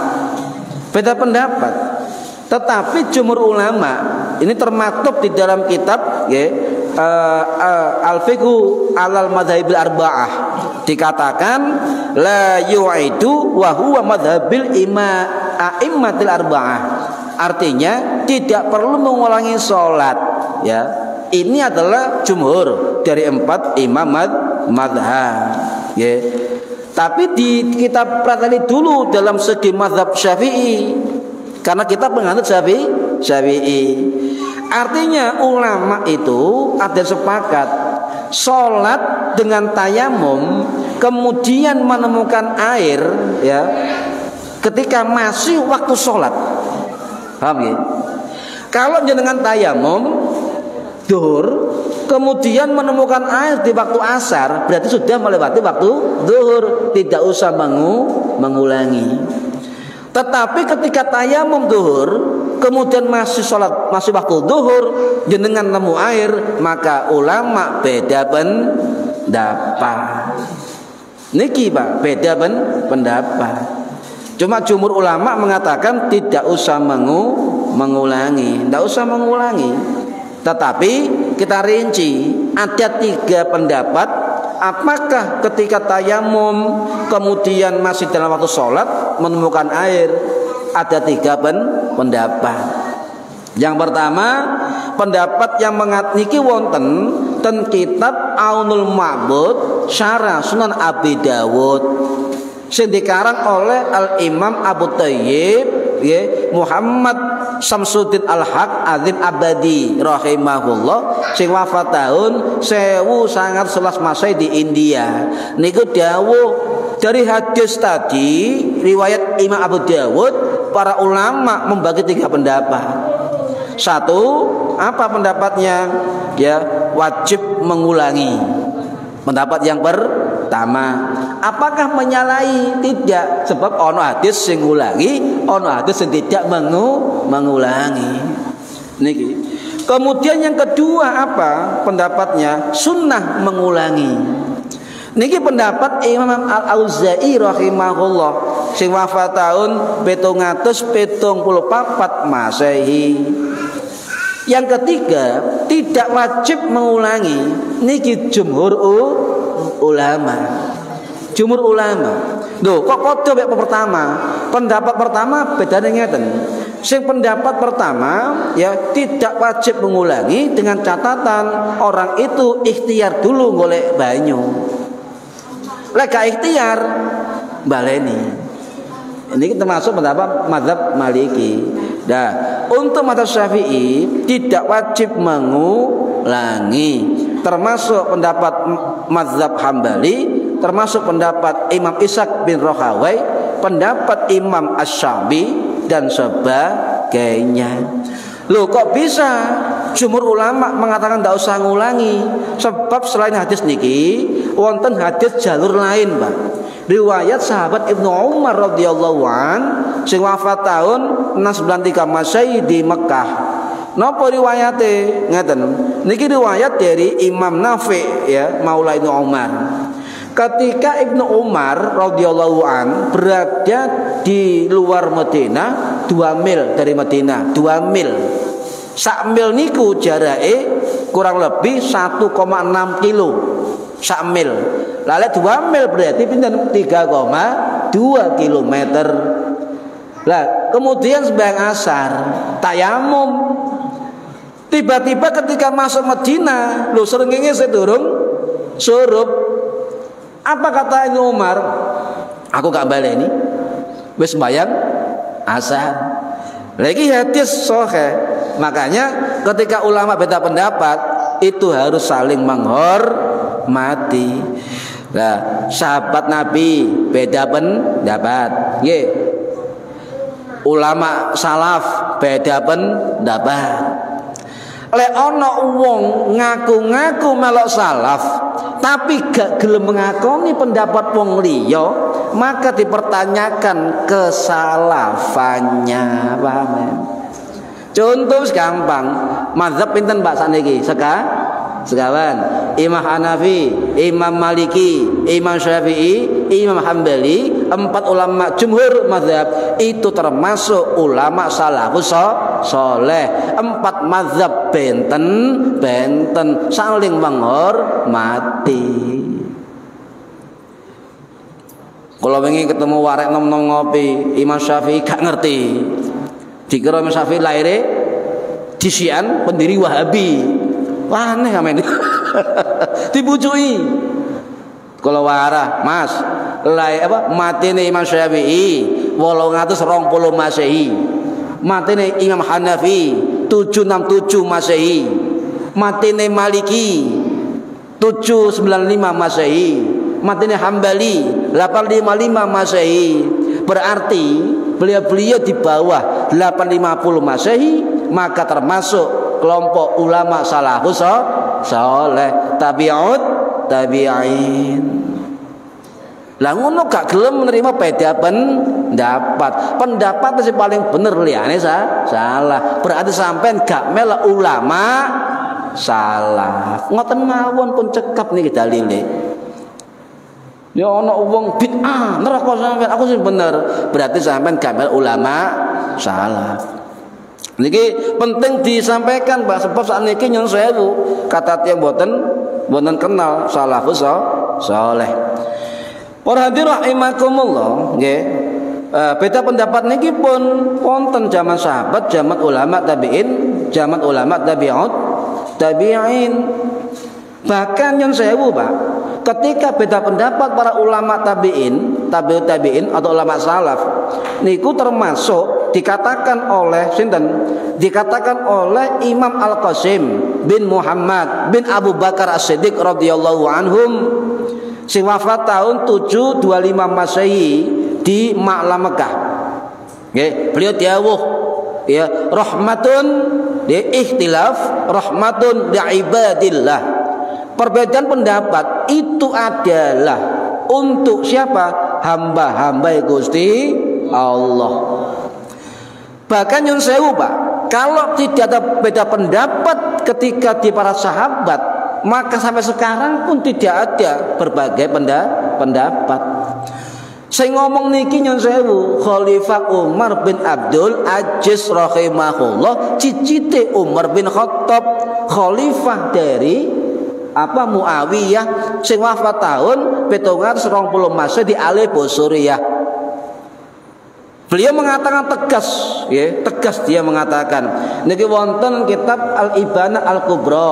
Tetapi jumhur ulama ini termaktub di dalam kitab ya, Al-Fiqhu alal madhabil arba'ah, dikatakan la yu'idu wa huwa madhabil a'immatil arba'ah. Artinya tidak perlu mengulangi sholat ya. Ini adalah jumhur dari 4 imam madhab ya. Tapi kita pelajari dulu dalam segi mazhab Syafi'i, karena kita penganut Syafi'i. Artinya ulama itu ada sepakat sholat dengan tayamum kemudian menemukan air ya ketika masih waktu sholat. Paham ya? Kalau dengan tayamum duhur kemudian menemukan air di waktu asar, berarti sudah melewati waktu duhur, tidak usah mengulangi. Tetapi ketika tayamum duhur kemudian masih sholat, masih waktu duhur, jenengan nemu air, maka ulama beda pendapat. Niki Pak, beda pendapat. Cuma jumhur ulama mengatakan tidak usah mengulangi, tidak usah mengulangi. Tetapi kita rinci, ada 3 pendapat. Apakah ketika tayamum kemudian masih dalam waktu sholat menemukan air? Ada 3 pendapat. Yang pertama, pendapat yang niki wonten ten kitab Aunul Ma'bud syarah Sunan Abi Dawud sing dikarang oleh Al-Imam Abu Thayyib ya, Muhammad Samsuddin Al-Haq Azim Abadi rahimahullah, sing wafat tahun 1911 Masehi di India. Niku dawuh dari hadis tadi riwayat Imam Abu Dawud, para ulama membagi 3 pendapat. Satu, apa pendapatnya? Ya, wajib mengulangi. Pendapat yang pertama. pertama. Apakah menyalahi? Tidak, sebab ono hadis sing ngulangi, ono hadis sing tidak mengulangi. Niki. Kemudian yang kedua apa pendapatnya? Sunnah mengulangi. Niki pendapat Imam Al-Auza'i rahimahullah sing wafat tahun 774 Masehi. Yang ketiga, tidak wajib mengulangi. Niki jumhur ulama. Jumhur ulama. Loh, kok padha mek pertama? Pendapat pertama bedane ngeten. Sing pendapat pertama ya tidak wajib mengulangi dengan catatan orang itu ikhtiar dulu golek banyu. Lek gak ikhtiar baleni. Ini termasuk pendapat mazhab Maliki. Nah, untuk mazhab Syafi'i tidak wajib mengulangi. Termasuk pendapat mazhab Hambali, termasuk pendapat Imam Ishaq bin Rohawai, pendapat Imam Asy-Syafi'i dan sebagainya. Loh, kok bisa jumhur ulama mengatakan tidak usah ngulangi? Sebab selain hadis niki wonten hadis jalur lain, Pak. Riwayat sahabat Ibnu Umar radhiyallahu an sing wafat tahun 693 Masehi di Mekah. Napa riwayate? Ngeten. Niki riwayat dari Imam Nafi' ya, Maula Ibnu Umar. Ketika Ibnu Umar radhiyallahu an berada di luar Madinah 2 mil dari Madinah, 2 mil. Sak mil niku jarake kurang lebih 1,6 kilo. Sak mil. Lalu 2 mil berarti pinten 3,2 kilometer. Lah, kemudian sembahyang asar, tayamum. Tiba-tiba ketika masuk Madinah, lho srengenge sedurung surup. Apa kata Ibnu Umar? Aku gak baleni. Wis sembahyang asar. Lagi hadis sahih. Makanya ketika ulama beda pendapat itu harus saling menghormati. Nah, sahabat Nabi beda pendapat. Nggih. Ulama salaf beda pendapat. Lek ana wong ngaku-ngaku melok salaf tapi gak gelem mengakoni pendapat wong liya, maka dipertanyakan kesalafannya. Paham ya? Contoh gampang, mazhab pinten Pak saniki? Sekawan, Imam Hanafi, Imam Maliki, Imam Syafi'i, Imam Hambali, 4 ulama jumhur mazhab itu termasuk ulama salafus saleh. 4 mazhab benten saling menghormati. Kalau wingi ketemu warek nom-nom ngopi, Imam Syafi'i gak ngerti. Dikira Imam Syafi'i lahire di Syian, pendiri Wahabi. Wah, aneh amen. Dibujuki. Kalau warah, Mas, matine Imam Syafi'i 820 Masehi. Matine Imam Hanafi 767 Masehi. Matine Maliki 795 Masehi. Matine Hambali 855 Masehi. Berarti beliau di bawah 850 Masehi, maka termasuk kelompok ulama salafus saleh, tabi'in. Lah ngono gak gelem menerima beda pendapat sing paling bener liyane salah. Berarti sampean gak melok ulama salaf. Ngoten mawon pun cekap niki dalile. Ya ana wong bid'ah neraka sampean, aku sing bener. Berarti sampean gak melok ulama salaf. Niki penting disampaikan Pak, sebab saat niki nyun sewu kata tiyang boten kenal salafus saleh. Para hadirin rahimakumullah, nggih. Beda pendapat niki pun wonten zaman sahabat, zaman ulama tabi'in, zaman ulama tabi'in. Bahkan nyun sewu Pak, ketika beda pendapat para ulama tabi'in atau ulama salaf niku termasuk dikatakan oleh Imam Al-Qasim bin Muhammad bin Abu Bakar As-Siddiq radhiyallahu anhum sing wafat tahun 725 Masehi di Ma'la Mekah. Nggih, beliau dawuh ya, rahmatun di ikhtilaf, rahmatun li ibadillah. Perbedaan pendapat itu adalah untuk siapa? Hamba-hamba Gusti Allah. Bahkan nyun sewu Pak, kalau tidak ada beda pendapat ketika di para sahabat, maka sampai sekarang pun tidak ada berbagai pendapat. Saya ngomong niki nyun sewu, Khalifah Umar bin Abdul Aziz rahimahullah, cicite Umar bin Khattab, khalifah dari Muawiyah sing wafat tahun 720 Masehi di Aleppo Suriah. Beliau mengatakan tegas, ya, tegas dia mengatakan. Niki wonten kitab Al-Ibana Al-Kubra,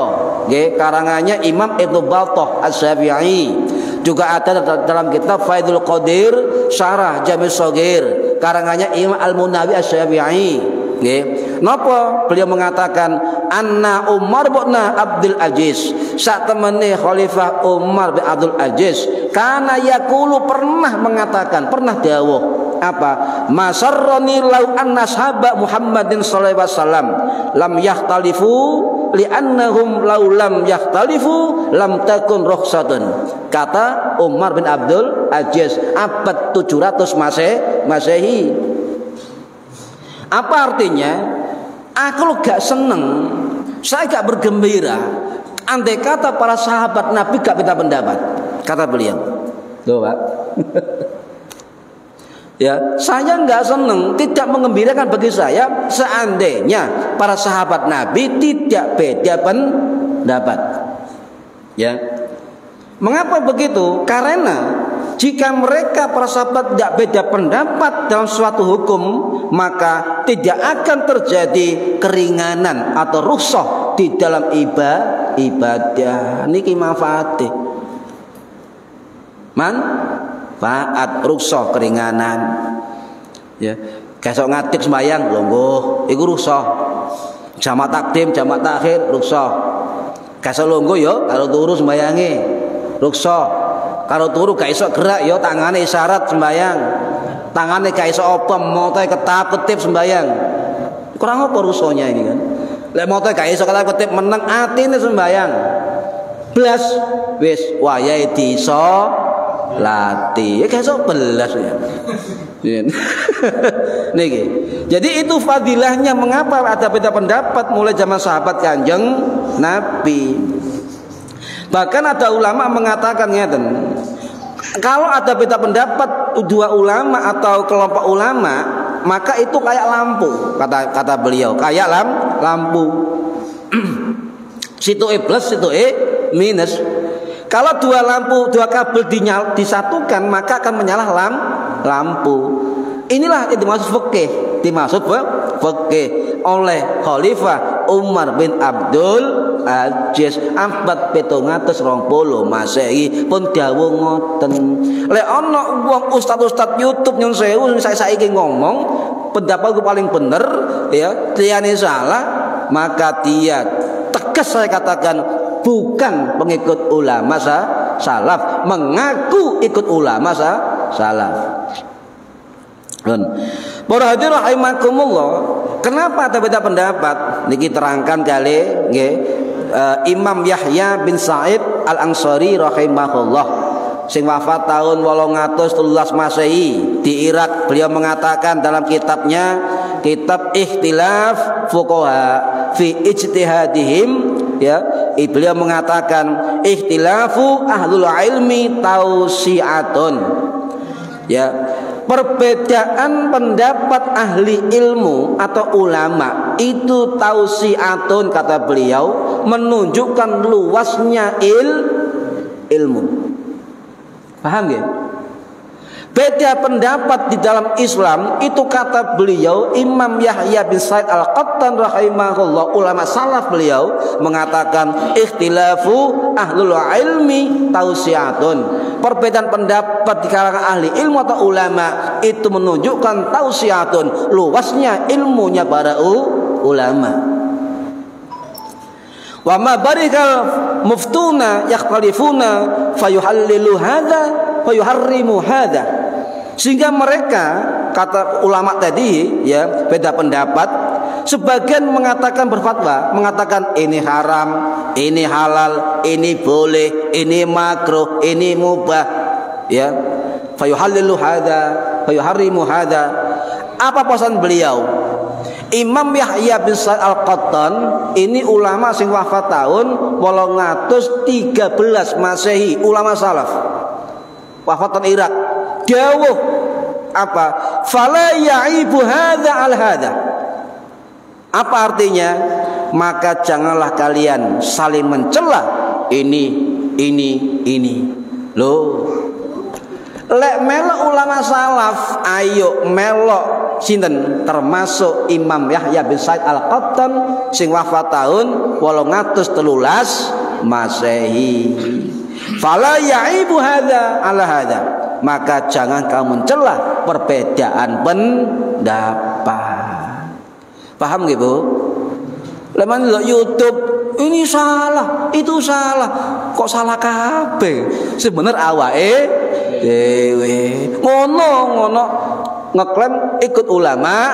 ya, karangannya Imam Ibnu Battah Asy-Syafi'i. Juga ada dalam kitab Faidul Qadir Syarah Jami' Shaghir, karangannya Imam Al-Munawi Asy-Syafi'i. Nggih. Napa beliau mengatakan anna Umar bin Abdul Aziz, sak temene Khalifah Umar bin Abdul Aziz, kana yaqulu pernah mengatakan, pernah dawuh apa? Masarrani lau anna sahaba Muhammadin sallallahu alaihi wasallam lam yahtalifu li'annahum law lam yahtalifu lam takun rukhsatun. Kata Umar bin Abdul Aziz abad 700 Masehi. Apa artinya? Aku gak seneng, saya gak bergembira andai kata para sahabat Nabi gak minta pendapat, kata beliau. Tuh Pak. Ya, saya nggak seneng, tidak mengembirakan bagi saya seandainya para sahabat Nabi tidak beda pendapat. Ya, mengapa begitu? Karena jika mereka para sahabat tidak beda pendapat dalam suatu hukum, maka tidak akan terjadi keringanan atau rukhsah di dalam ibadah. Niki manfaate. Faat rukhsah keringanan, ya. Kesok ngatik sembayang longgo, iku rukhsah. Jamak takdim, jamak takhir rukhsah. Kesok longgo yo, kalau turu sembayange rukhsah. Kalau turu gak iso gerak yo, tangane isyarat sembayang. Tangane gak iso opem, motoe ketap-ketip sembayang. Kurang apa rukhsahnya ini kan? Lek motoe gak iso ketap-ketip meneng atine sembayang. Blas wis wayahe diso latih, kayak so belas ya. Niki. Jadi itu fadilahnya mengapa ada beda pendapat mulai zaman sahabat Kanjeng Nabi. Bahkan ada ulama mengatakan ngeten, kalau ada beda pendapat dua ulama atau kelompok ulama, maka itu kayak lampu, kata beliau, kayak lampu. Situ E plus, situ E minus. Kalau dua kabel disatukan, maka akan menyala lampu. Inilah yang dimaksud fikih oleh Khalifah Umar bin Abdul Aziz abad 720 Masehi pun dawuh ngoten. Lek ana wong ustaz-ustaz YouTube nyun sewu saiki ngomong pendapatku paling bener ya, liyane salah, maka dia tegas saya katakan bukan pengikut ulama salaf, mengaku ikut ulama salaf. Para hadirin rahimakumullah, kenapa ada beda pendapat? Niki terangkan kali nggih, Imam Yahya bin Sa'id Al-Ansari rahimahullah sing wafat tahun 813 Masehi di Irak. Beliau mengatakan dalam kitabnya, kitab Ikhtilaf Fuqaha fi Ijtihadihim, ya, beliau mengatakan ikhtilafu ahlul ilmi tausiatun, ya, perbedaan pendapat ahli ilmu atau ulama itu tausiatun, kata beliau, menunjukkan luasnya ilmu. Paham ya? Beda pendapat di dalam Islam itu, kata beliau Imam Yahya bin Sa'id Al-Qattan rahimahullah, ulama salaf, beliau mengatakan ikhtilafu ahlul ilmi tausiatun, perbedaan pendapat di kalangan ahli ilmu atau ulama itu menunjukkan tausiatun, luasnya ilmunya para ulama. Wa ma barikal muftuna yakhtalifuna fayuhallilu hadza fayuharrimu hadza, sehingga mereka, kata ulama tadi ya, beda pendapat, sebagian mengatakan berfatwa mengatakan ini haram, ini halal, ini boleh, ini makruh, ini mubah, ya, fayuhallilu hadza fayuharrimu hadza. Apa pesan beliau? Imam Yahya bin Sa'id Al-Qattan ini ulama sing wafat tahun 813 Masehi, ulama salaf. Wafatan Irak. Dawuh apa? Fala ya'ibu hadza al hadza. Apa artinya? Maka janganlah kalian saling mencela ini. Loh. Lek melok ulama salaf, ayo melok sinten termasuk Imam Yahya bin Sa'id Al-Qattan sing wafat tahun 813 Masehi. Fala ya'ibu hadza ala hadza. Maka jangan kamu mencela perbedaan pendapat. Paham nggih, Bu? Leman lo YouTube ini salah, itu salah. Kok salah kabeh? Sebenarnya awake dhewe. Ngono ngeklaim ikut ulama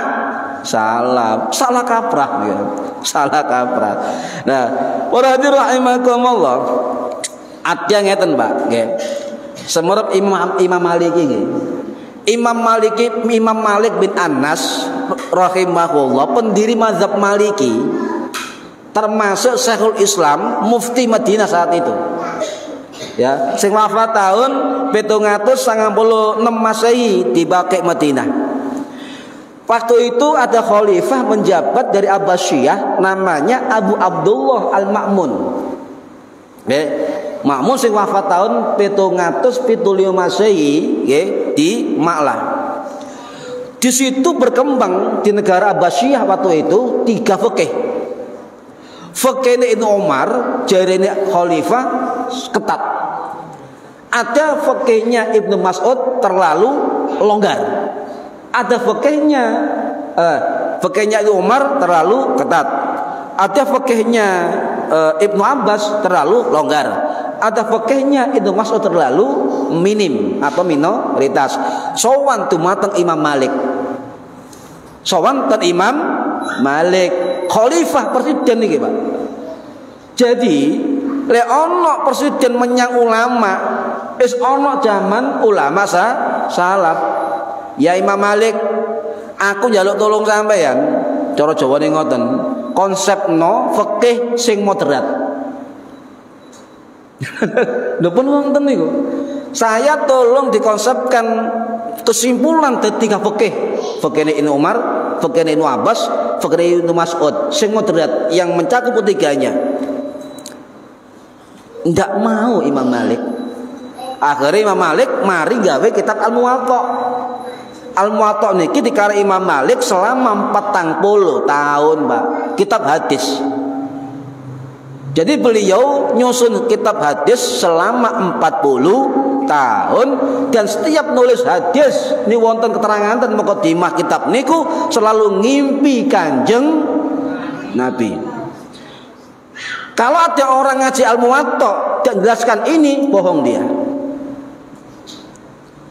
salah kaprah ya. Salah kaprah. Nah, para hadirin rahimakumullah. Adya ngeten, Pak, nggih. Semerep Imam Malik iki. Imam Malik bin Anas rahimahullah, pendiri mazhab Maliki, termasuk Syekhul Islam, mufti Madinah saat itu. Ya, sing wafat tahun 796 Masehi di Baqi Madinah. Waktu itu ada khalifah menjabat dari Abbasiyah namanya Abu Abdullah Al-Ma'mun. Ma'mun sing wafat tahun 775 Masehi di Ma'lah. Di situ berkembang di negara Abbasiyah waktu itu 3 fikih. Fikih Ibnu Umar jarene khalifah ketat. Ada fikihnya Ibnu Mas'ud terlalu longgar. Ada fikihnya Ibnu Umar terlalu ketat. Ada fikihnya Ibnu Abbas terlalu longgar. Ada fikihnya Ibnu Mas'ud terlalu minim atau minoritas. Sowan dumateng Imam Malik. Sowan ten Imam Malik, khalifah presiden iki, Pak. Jadi, lek ono presiden menyang ulama, wis ono zaman ulama salaf. Ya Imam Malik, aku njaluk tolong sampeyan. Cara Jawane ngoten. Konsepno fikih sing moderat. Lho pun wonten niku. Saya tolong dikonsepkan kesimpulan ketiga fikih. Fikih Ibnu Umar, fikih Ibnu Abbas, fikih Ibnu Mas'ud sing moderat yang mencakup ketiganya. Ndak mau Imam Malik. Akhirnya Imam Malik mari gawe kitab Al-Muwatta. Al-Muwatta niki dikarang Imam Malik selama 40 tahun, Pak. Kitab hadis. Jadi beliau nyusun kitab hadis selama 40 tahun dan setiap nulis hadis ini wonten keterangan dan mukadimah kitab niku selalu ngimpi Kanjeng Nabi. Kalau ada orang ngaji Al-Muwatta dan jelaskan ini, bohong dia.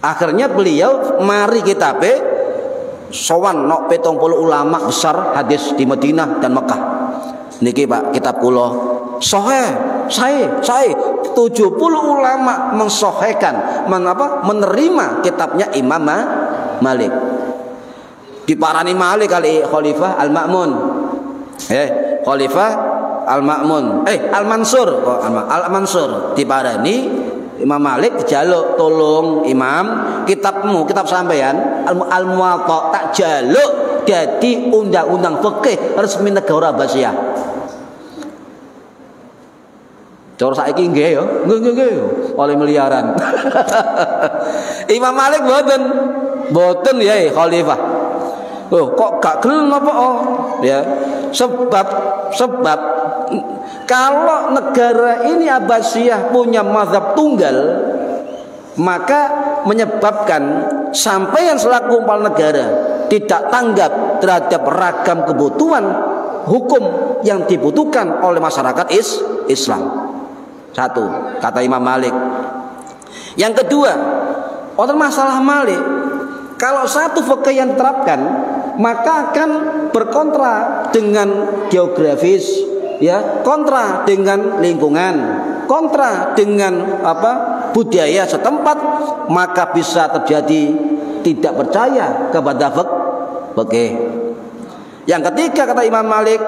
Akhirnya beliau mari kitabe sowan nok 70 ulama besar hadis di Madinah dan Mekah. Niki Pak, kitab kula sahih, saya 70 ulama mensahihkan, menerima kitabnya Imam Malik. Diparani Malik kali Khalifah Al-Ma'mun. Khalifah Al-Ma'mun. Al-Mansur, Al-Mansur diparani Imam Malik jaluk tolong Imam, kitab sampean Al-Muwatta tak jaluk jadi undang-undang fikih resmi negara Abbasiyah. Cara saiki nggih ya, nggih oleh miliaran. Imam Malik boten ya khalifah. Oh, kok gak gelem apa ya? Sebab kalau negara ini Abbasiyah punya mazhab tunggal, maka menyebabkan sampeyan selaku kepala negara tidak tanggap terhadap ragam kebutuhan hukum yang dibutuhkan oleh masyarakat Islam. Satu, kata Imam Malik. Yang kedua, orang masalah Malik, kalau satu fikih yang diterapkan, maka akan berkontra dengan geografis, ya, kontra dengan lingkungan, kontra dengan budaya setempat, maka bisa terjadi tidak percaya kepada fikih. Yang ketiga kata Imam Malik,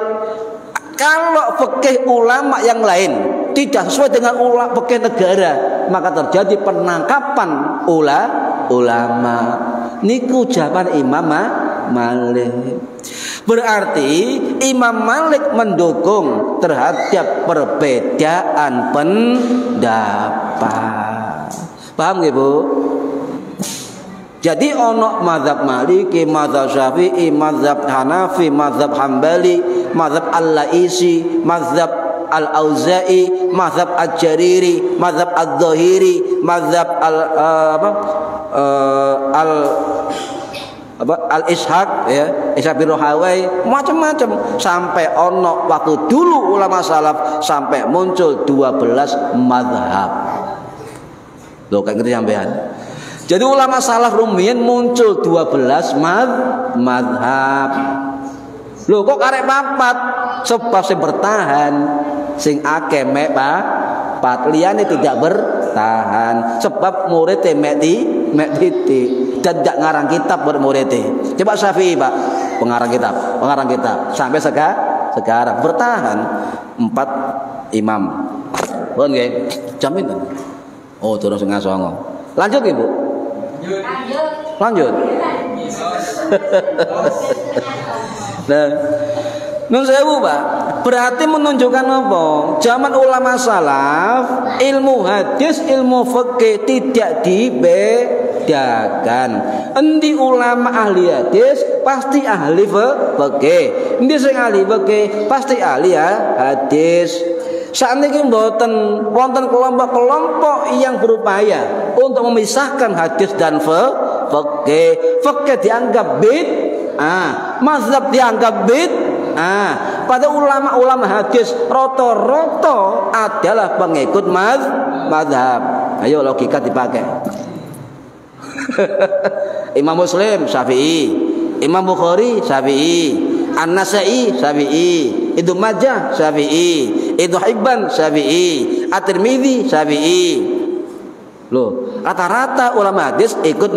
kalau fikih ulama yang lain tidak sesuai dengan fikih negara, maka terjadi penangkapan ulama. Niku jawaban Imam Malik. Berarti Imam Malik mendukung terhadap perbedaan pendapat. Paham nggih, Bu? Jadi ono mazhab Maliki, mazhab Syafi'i, mazhab Hanafi, mazhab Hambali, mazhab Al-Laisi, mazhab Al-Auza'i, mazhab Al-Jariri, mazhab Al-Dhahiri, mazhab Al-Ishaq, ya, Ishaq bin Rahawai, macam-macam. Sampai ono waktu dulu ulama salaf sampai muncul 12 mazhab. Loh kayak gitu sampean. Jadi ulama salaf rumiyin muncul 12 mazhab. Loh kok karek papat? Sebab sing bertahan sing akeh mek papat, liyane tidak bertahan. Sebab muridé mek titik dan tidak ngarang kitab buat muridé. Coba Syafi'i, Pak, pengarang kitab sampai sekarang bertahan 4 imam. Pun nggih, jamin. Oh, terus ngasongo. Lanjut Ibu. Lanjut. Nah, nun sewu, Pak. Berarti menunjukkan apa? Zaman ulama salaf, ilmu hadis, ilmu fikih tidak dibedakan. Endi ulama ahli hadis pasti ahli fikih. Endi sing ahli fikih pasti ahli hadis. Saat ini mboten wonten kelompok-kelompok yang berupaya untuk memisahkan hadis dan fikih. Fikih dianggap mazhab dianggap pada ulama-ulama hadis rata-rata adalah pengikut mazhab. Ayo logika dipakai. Imam Muslim Syafi'i, Imam Bukhari Syafi'i, An-Nasa'i Syafi'i, Ibnu Majah Syafi'i, Ibnu Hibban Syafi'i, At-Tirmidzi Syafi'i. Loh, rata-rata ulama hadis ikut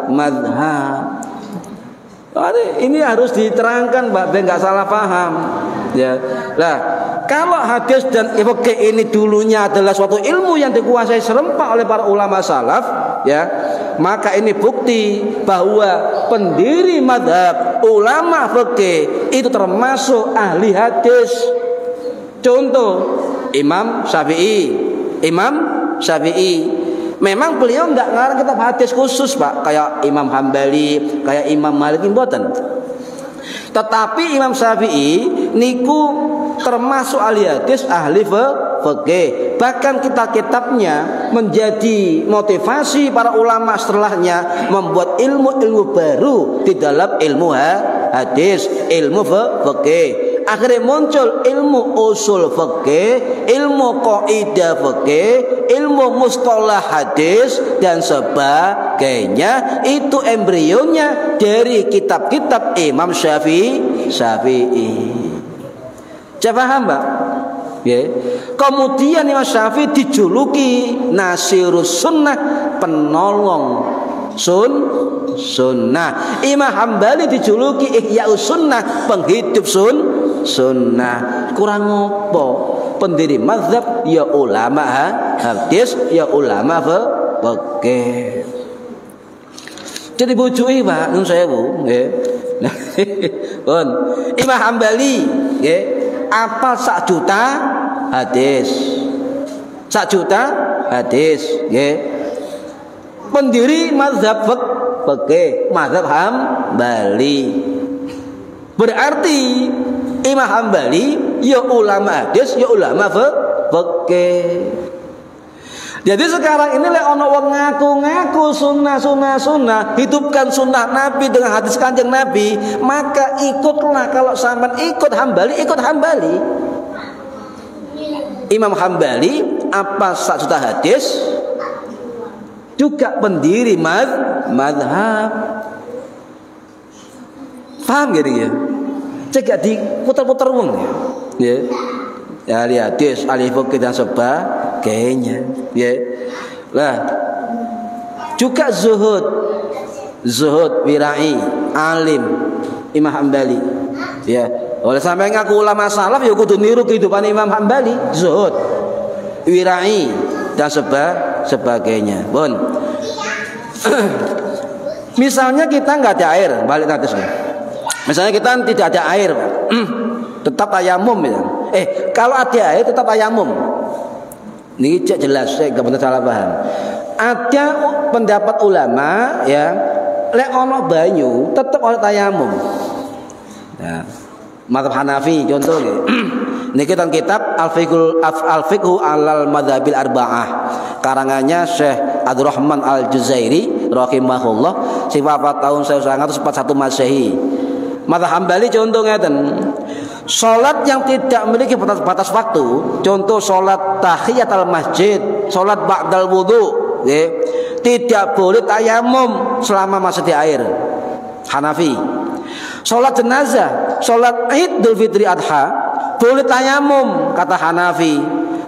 mazhab. Ini harus diterangkan, Pak, biar nggak salah paham. Ya, lah kalau hadis dan fikih ini dulunya adalah suatu ilmu yang dikuasai serempak oleh para ulama salaf, ya, maka ini bukti bahwa pendiri mazhab ulama fikih itu termasuk ahli hadis. Contoh Imam Syafi'i. Memang beliau enggak ngarang kitab hadis khusus, Pak, kayak Imam Hambali, kayak Imam Malik mboten. Tetapi Imam Syafi'i niku termasuk ahli hadis, ahli fikih. Bahkan kitab-kitabnya menjadi motivasi para ulama setelahnya membuat ilmu-ilmu baru di dalam ilmu hadis, ilmu fikih. Akhirnya muncul ilmu usul fikih, ilmu qaidah fikih, ilmu mustalah hadis dan sebagainya. Itu embrionya dari kitab-kitab Imam Syafi'i. Paham, Pak? Ya. Kemudian Imam Syafi'i dijuluki Nasirus Sunnah, penolong sunnah. Imam Hambali dijuluki Ihya'us Sunnah, penghidup sunnah. Kurang apa? Pendiri mazhab ya ulama hadis, ya ulama fikih. Jadi bujui, Pak, nun sewu nggih. Pun Imam Hambali nggih apal 1 juta hadis. 1 juta hadis nggih. Pendiri mazhab fikih, mazhab Hambali. Berarti Imam Hambali ya ulama hadis, ya ulama fikih. Jadi sekarang ini lek ono wong ngaku-ngaku sunnah, hidupkan sunnah Nabi dengan hadis Kanjeng Nabi, maka ikutlah. Kalau sampean ikut Hambali, ikut Hambali. Imam Hambali apa 1 juta hadis, juga pendiri mazhab. Paham gak ya? Cek di putar-putar wong ya. Ya ahli hadis, ahli fikih dan sebagainya. Ya. Lah juga zuhud, wirai, alim, Imam Hambali. Ya, oleh sampai ngaku ulama salaf ya kudu niru kehidupan Imam Hambali, zuhud, wirai dan sebagainya. Bon. Misalnya kita nggak ada air, balik tadi saya. Misalnya kita tidak ada air, tetap tayamum ya. Kalau ada air tetap tayamum. Ini jelas, saya nggak benar salah paham. Ada pendapat ulama ya, lek ono banyu tetap oleh tayamum. Nah, mazhab Hanafi contohnya. Niki teng kitab Al-Fiqhu alal Madhabil Arba'ah. Karangannya Syekh Abdurrahman Al-Juzairi rahimahullah, sing wafat tahun 1941 Masehi. Mazhab Hambali contoh ngeten. Salat yang tidak memiliki batas waktu, contoh salat tahiyatul masjid, salat ba'dal wudu, ya, tidak boleh tayamum selama masih di air. Hanafi. Salat jenazah, salat Idul Fitri Adha, boleh tayamum kata Hanafi,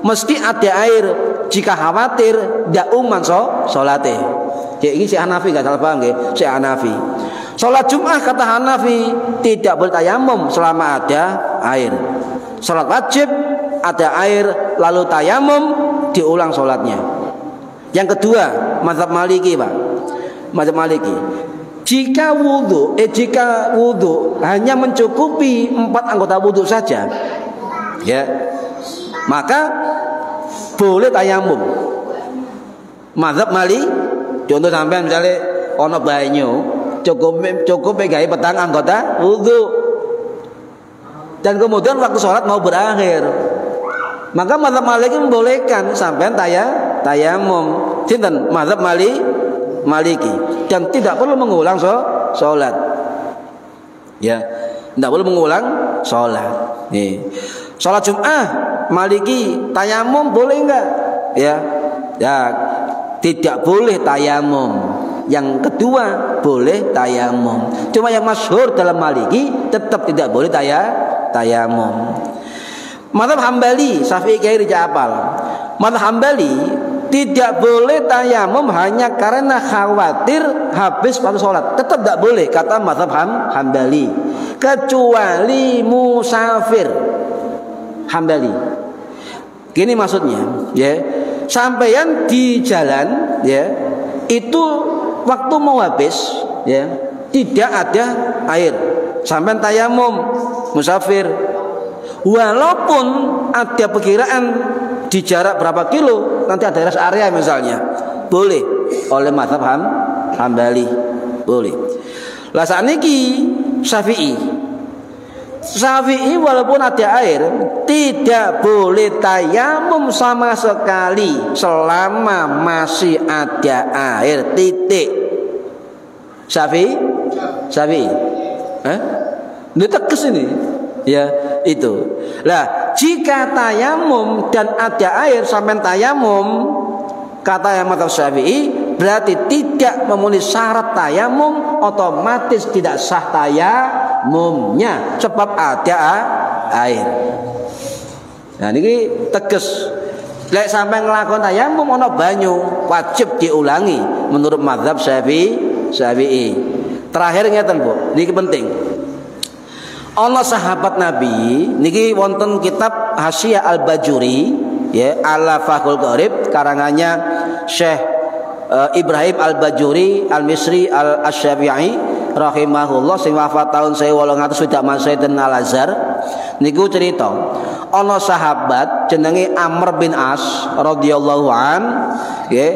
meski ada air jika khawatir tidak uman salatnya. Ya, ini si Hanafi, nggak salah paham nggih, si Hanafi. Salat Jumat kata Hanafi tidak boleh tayamum selama ada air. Salat wajib ada air lalu tayamum diulang salatnya. Yang kedua, mazhab Maliki, Pak. Mazhab Maliki. Jika wudu hanya mencukupi 4 anggota wudu saja, ya, maka boleh tayamum. Mazhab Mali, contoh sampean misalnya ono banyu, cukup pegai petang anggota wudu, dan kemudian waktu sholat mau berakhir, maka mazhab Maliki membolehkan sampean tayamum. Sinten mazhab Maliki, dan tidak perlu mengulang sholat. Ya, tidak perlu mengulang sholat. Nih, sholat Jumat Maliki tayamum boleh enggak? Ya, tidak boleh tayamum. Yang kedua boleh tayamum. Cuma yang masyhur dalam Maliki tetap tidak boleh tayamum. Mazhab Hambali, Syafi'i Kiai Rijapal. Mazhab Hambali tidak boleh tayamum hanya karena khawatir habis waktu sholat. Tetap tidak boleh kata mazhab Hambali, kecuali musafir. Hambali. Gini maksudnya, ya. Sampeyan di jalan, ya, itu waktu mau habis, ya, tidak ada air, sampean tayamum, musafir. Walaupun ada perkiraan di jarak berapa kilo, nanti ada rest area misalnya, boleh oleh mazhab Hambali, boleh. Lah sakniki Syafi'i walaupun ada air tidak boleh tayamum sama sekali selama masih ada air, titik. Syafi'i ini tegas ini, ya, itu. Lah jika tayamum dan ada air sampai tayamum, kata yang mazhab Syafi'i, berarti tidak memenuhi syarat tayamum, otomatis tidak sah tayamumnya sebab ada air. Nah ini tegas. Lek sampai ngelakon tayamum ono banyu, wajib diulangi menurut mazhab Syafi'i. Terakhir ngeten, Bu, niki penting. Ono sahabat Nabi niki wonten kitab Hasyiyah Al-Bajuri, ya, ala Fathul Qorib, karangannya Syekh Ibrahim Al-Bajuri Al-Misri Al-Asyafi'i rahimahullah, sing wafat tahun 1800 Masehi Al-Azhar. Niku cerita ana sahabat jenenge Amr bin As radhiyallahu an, nggih,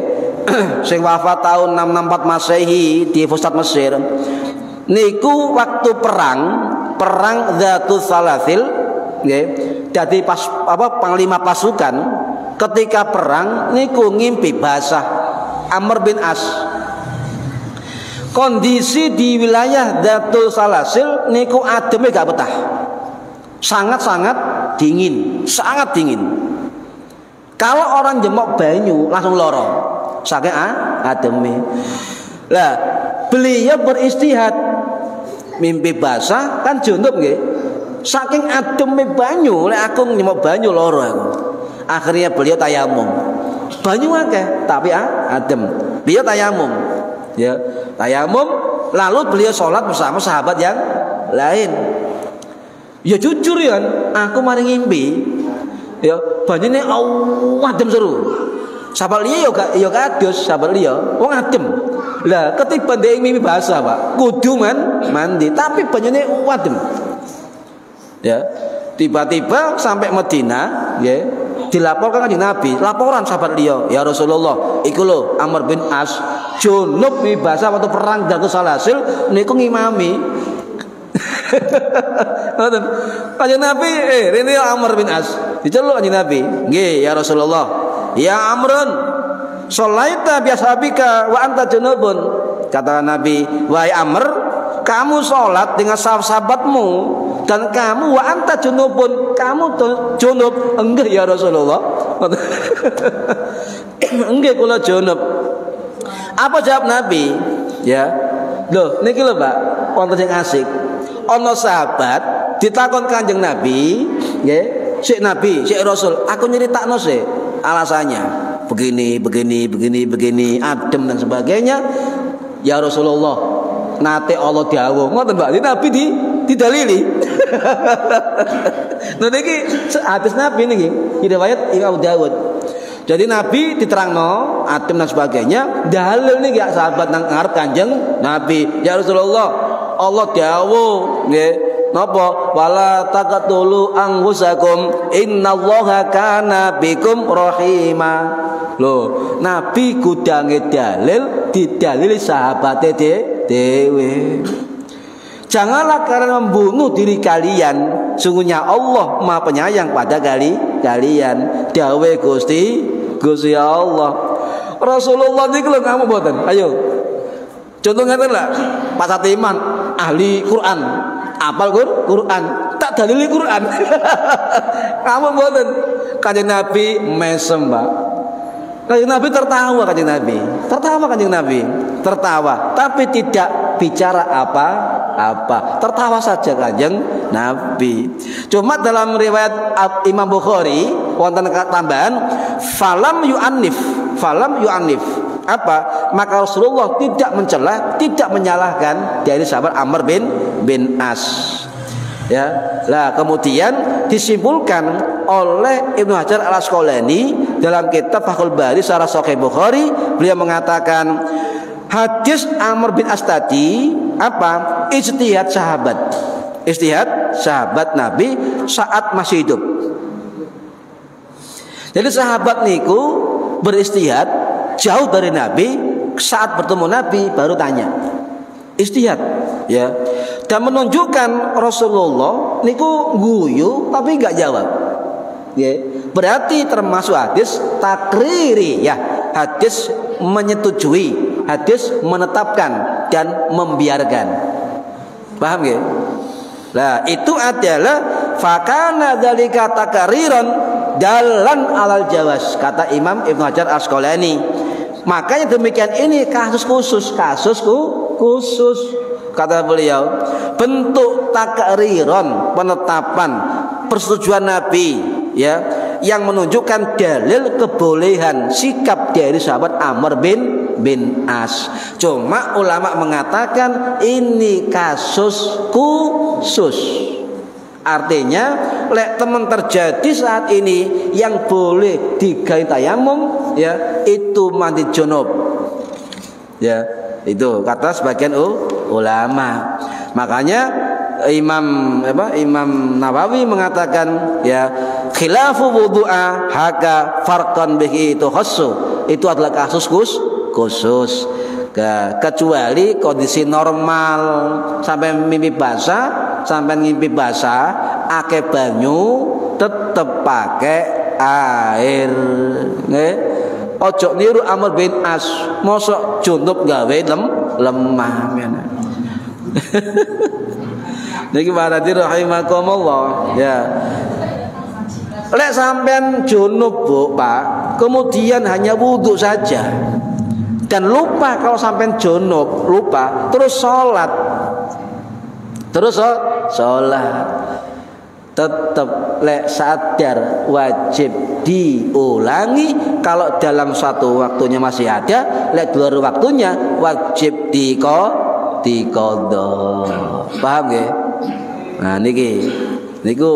sing wafat tahun 664 Masehi di pusat Mesir. Niku waktu perang Dzatus Salasil, nggih, dadi panglima pasukan ketika perang niku ngimpi basah Amr bin As. Kondisi di wilayah Dzatul Salasil niku ademe gak betah. Sangat-sangat dingin, sangat dingin. Kalau orang jemok banyu langsung loro, saking ademe. Lah, beliau beristihad, mimpi basah kan junub nggih. Saking ademe banyu, lek aku jemok banyu loro aku. Akhirnya beliau tayamum. banyu akeh tapi adem. Beliau tayamum. Ya, tayamum lalu beliau sholat bersama sahabat yang lain. Ya jujur ya, aku mari ngimpi. Ya, banyune adem seru. Sahabat liya yo kados, sahabat liya wong adem. Lah ketiban dhek mimpi basah, Pak. Kudu mandi, tapi banyune adem. Ya. Tiba-tiba sampai Madinah, ya, dilaporkan kanjeng Nabi, laporan sahabat liya, ya Rasulullah, iku lho Amr bin As junub mimpi basah waktu perang Darus Salasil niku ngimami. Ngoten. Kanjeng Nabi, rene Amr bin As. Diceluk kanjeng Nabi. Nggih, ya Rasulullah. Ya Amrun, sholaita biasabika wa anta junubun. Kata Nabi, wahai Amr, kamu sholat dengan sahabat-sahabatmu dan kamu wa anta junubun, kamu junub. Enggak ya Rasulullah. Enggak kula junub. Apa jawab Nabi? Ya. Loh, niki lho, Pak, wonten sing asik. Ana sahabat ditakon Kanjeng Nabi, nggih, Syekh Nabi, Syekh Rasul, aku nyeritakno sih alasannya. Begini, adem dan sebagainya. Ya Rasulullah, nate Allah dawuh. Ngoten, Pak. Nabi didalili. Nah niki hadis Nabi niki, riwayat Imam Dawud. Jadi Nabi diterangno adem dan sebagainya. Dalil niki ya sahabat nang ngarep Kanjeng Nabi. Ya Rasulullah, Allah dawuh nggih napa wala taqatulu anfusakum innallaha kana bikum rahima. Loh, Nabi kudange dalil didalili sahabate dhewe. Janganlah karena membunuh diri kalian, sungguhnya Allah Maha Penyayang pada kalian. Dawe Gusti Allah. Rasulullah niku lho kamu mboten. Ayo. Contoh ngeten lah, Pak Satiman ahli Quran, apal Quran, tak dalili Quran. Kamu mboten. Kanjeng Nabi mesem, Pak. Kanjeng Nabi tertawa, Kanjeng Nabi tertawa, tapi tidak bicara apa-apa, tertawa saja Kanjeng Nabi. Cuma dalam riwayat Imam Bukhari wonten tambahan falam yu'annif apa? Maka Rasulullah tidak mencela, tidak menyalahkan dari sahabat Amr bin As. Ya, lah kemudian disimpulkan oleh Ibnu Hajar Al Asqalani dalam kitab Fathul Bari Syarah Sahih Bukhari, beliau mengatakan hadis Amr bin As tadi apa? Ijtihad sahabat Nabi saat masih hidup. Jadi sahabat niku beristihad jauh dari Nabi, saat bertemu Nabi baru tanya. Istihad, ya. Dan menunjukkan Rasulullah niku guyu tapi enggak jawab. Ya. Berarti termasuk hadis takriri, ya. Hadis menyetujui, hadis menetapkan dan membiarkan. Paham ya? Nah, itu adalah fakana dzalika takriran dalan alal jawaz, kata Imam Ibnu Hajar Asqalani. Makanya demikian ini kasus khusus kata beliau, bentuk takriron, penetapan persetujuan Nabi, ya, yang menunjukkan dalil kebolehan sikap dari sahabat Amr bin As. Cuma ulama mengatakan ini kasus khusus. Artinya lek teman terjadi saat ini yang boleh digawe tayamum, ya, itu mandi junub. Ya, itu kata sebagian ulama. Makanya Imam Nawawi mengatakan, ya, khilafu wudu'a haka farqan bihi itu khusus. Itu adalah kasus khusus. Kecuali kondisi normal sampai ngimpi basah ake banyu tetep pakai air, nggih. Ojo niru Amr bin As, mosok junub gawe lemah ngene. Niki waradi rahimakumullah, ya. Lek sampean junub, Bu, Pak, kemudian hanya wudu saja dan lupa, kalau sampai junub lupa terus sholat tetap lek sadar wajib diulangi. Kalau dalam satu waktunya masih ada, lek luar waktunya wajib diqadha. Paham nggih? Nah niku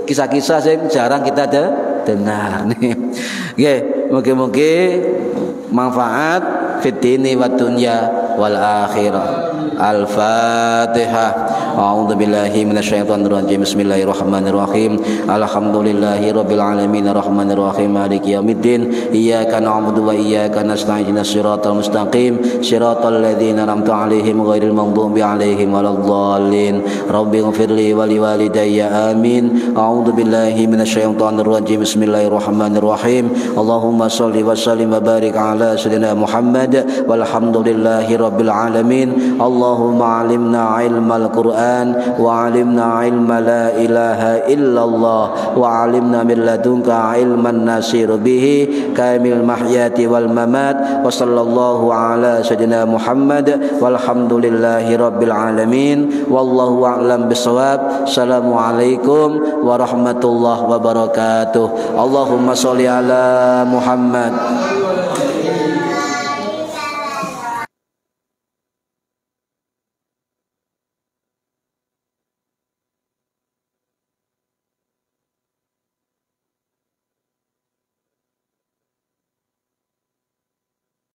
kisah-kisah yang jarang kita dengar nih. Nggih, mugi-mugi manfaat fid dini wad dunya wal akhirah. Al-Fatihah. A'udzu billahi minasyaitonir rajim. Bismillahirrahmanirrahim. Alhamdulillahi rabbil alamin arrahmanir rahim maliki yaumiddin. Iyyaka na'budu wa iyyaka nasta'in ihdinas siratal mustaqim siratal ladzina an'amta 'alaihim ghairil maghdubi 'alaihim waladdallin. Rabbighfirli wa liwalidayya amin. A'udzu billahi minasyaitonir rajim. Bismillahirrahmanirrahim. Allahumma shalli wa sallim wa barik ala sayyidina Muhammad walhamdulillahi rabbil alamin. Allahumma alimna ilmal Qur'an wa alimna ilma la ilaha illallah wa alimna min ladunka ilman nasir bihi kamil mahyati wal mamat wa sallallahu ala sayyidina Muhammad walhamdulillahi rabbil alamin wallahu a'lam bissawab. Assalamualaikum warahmatullahi wabarakatuh. Allahumma sholli ala Muhammad.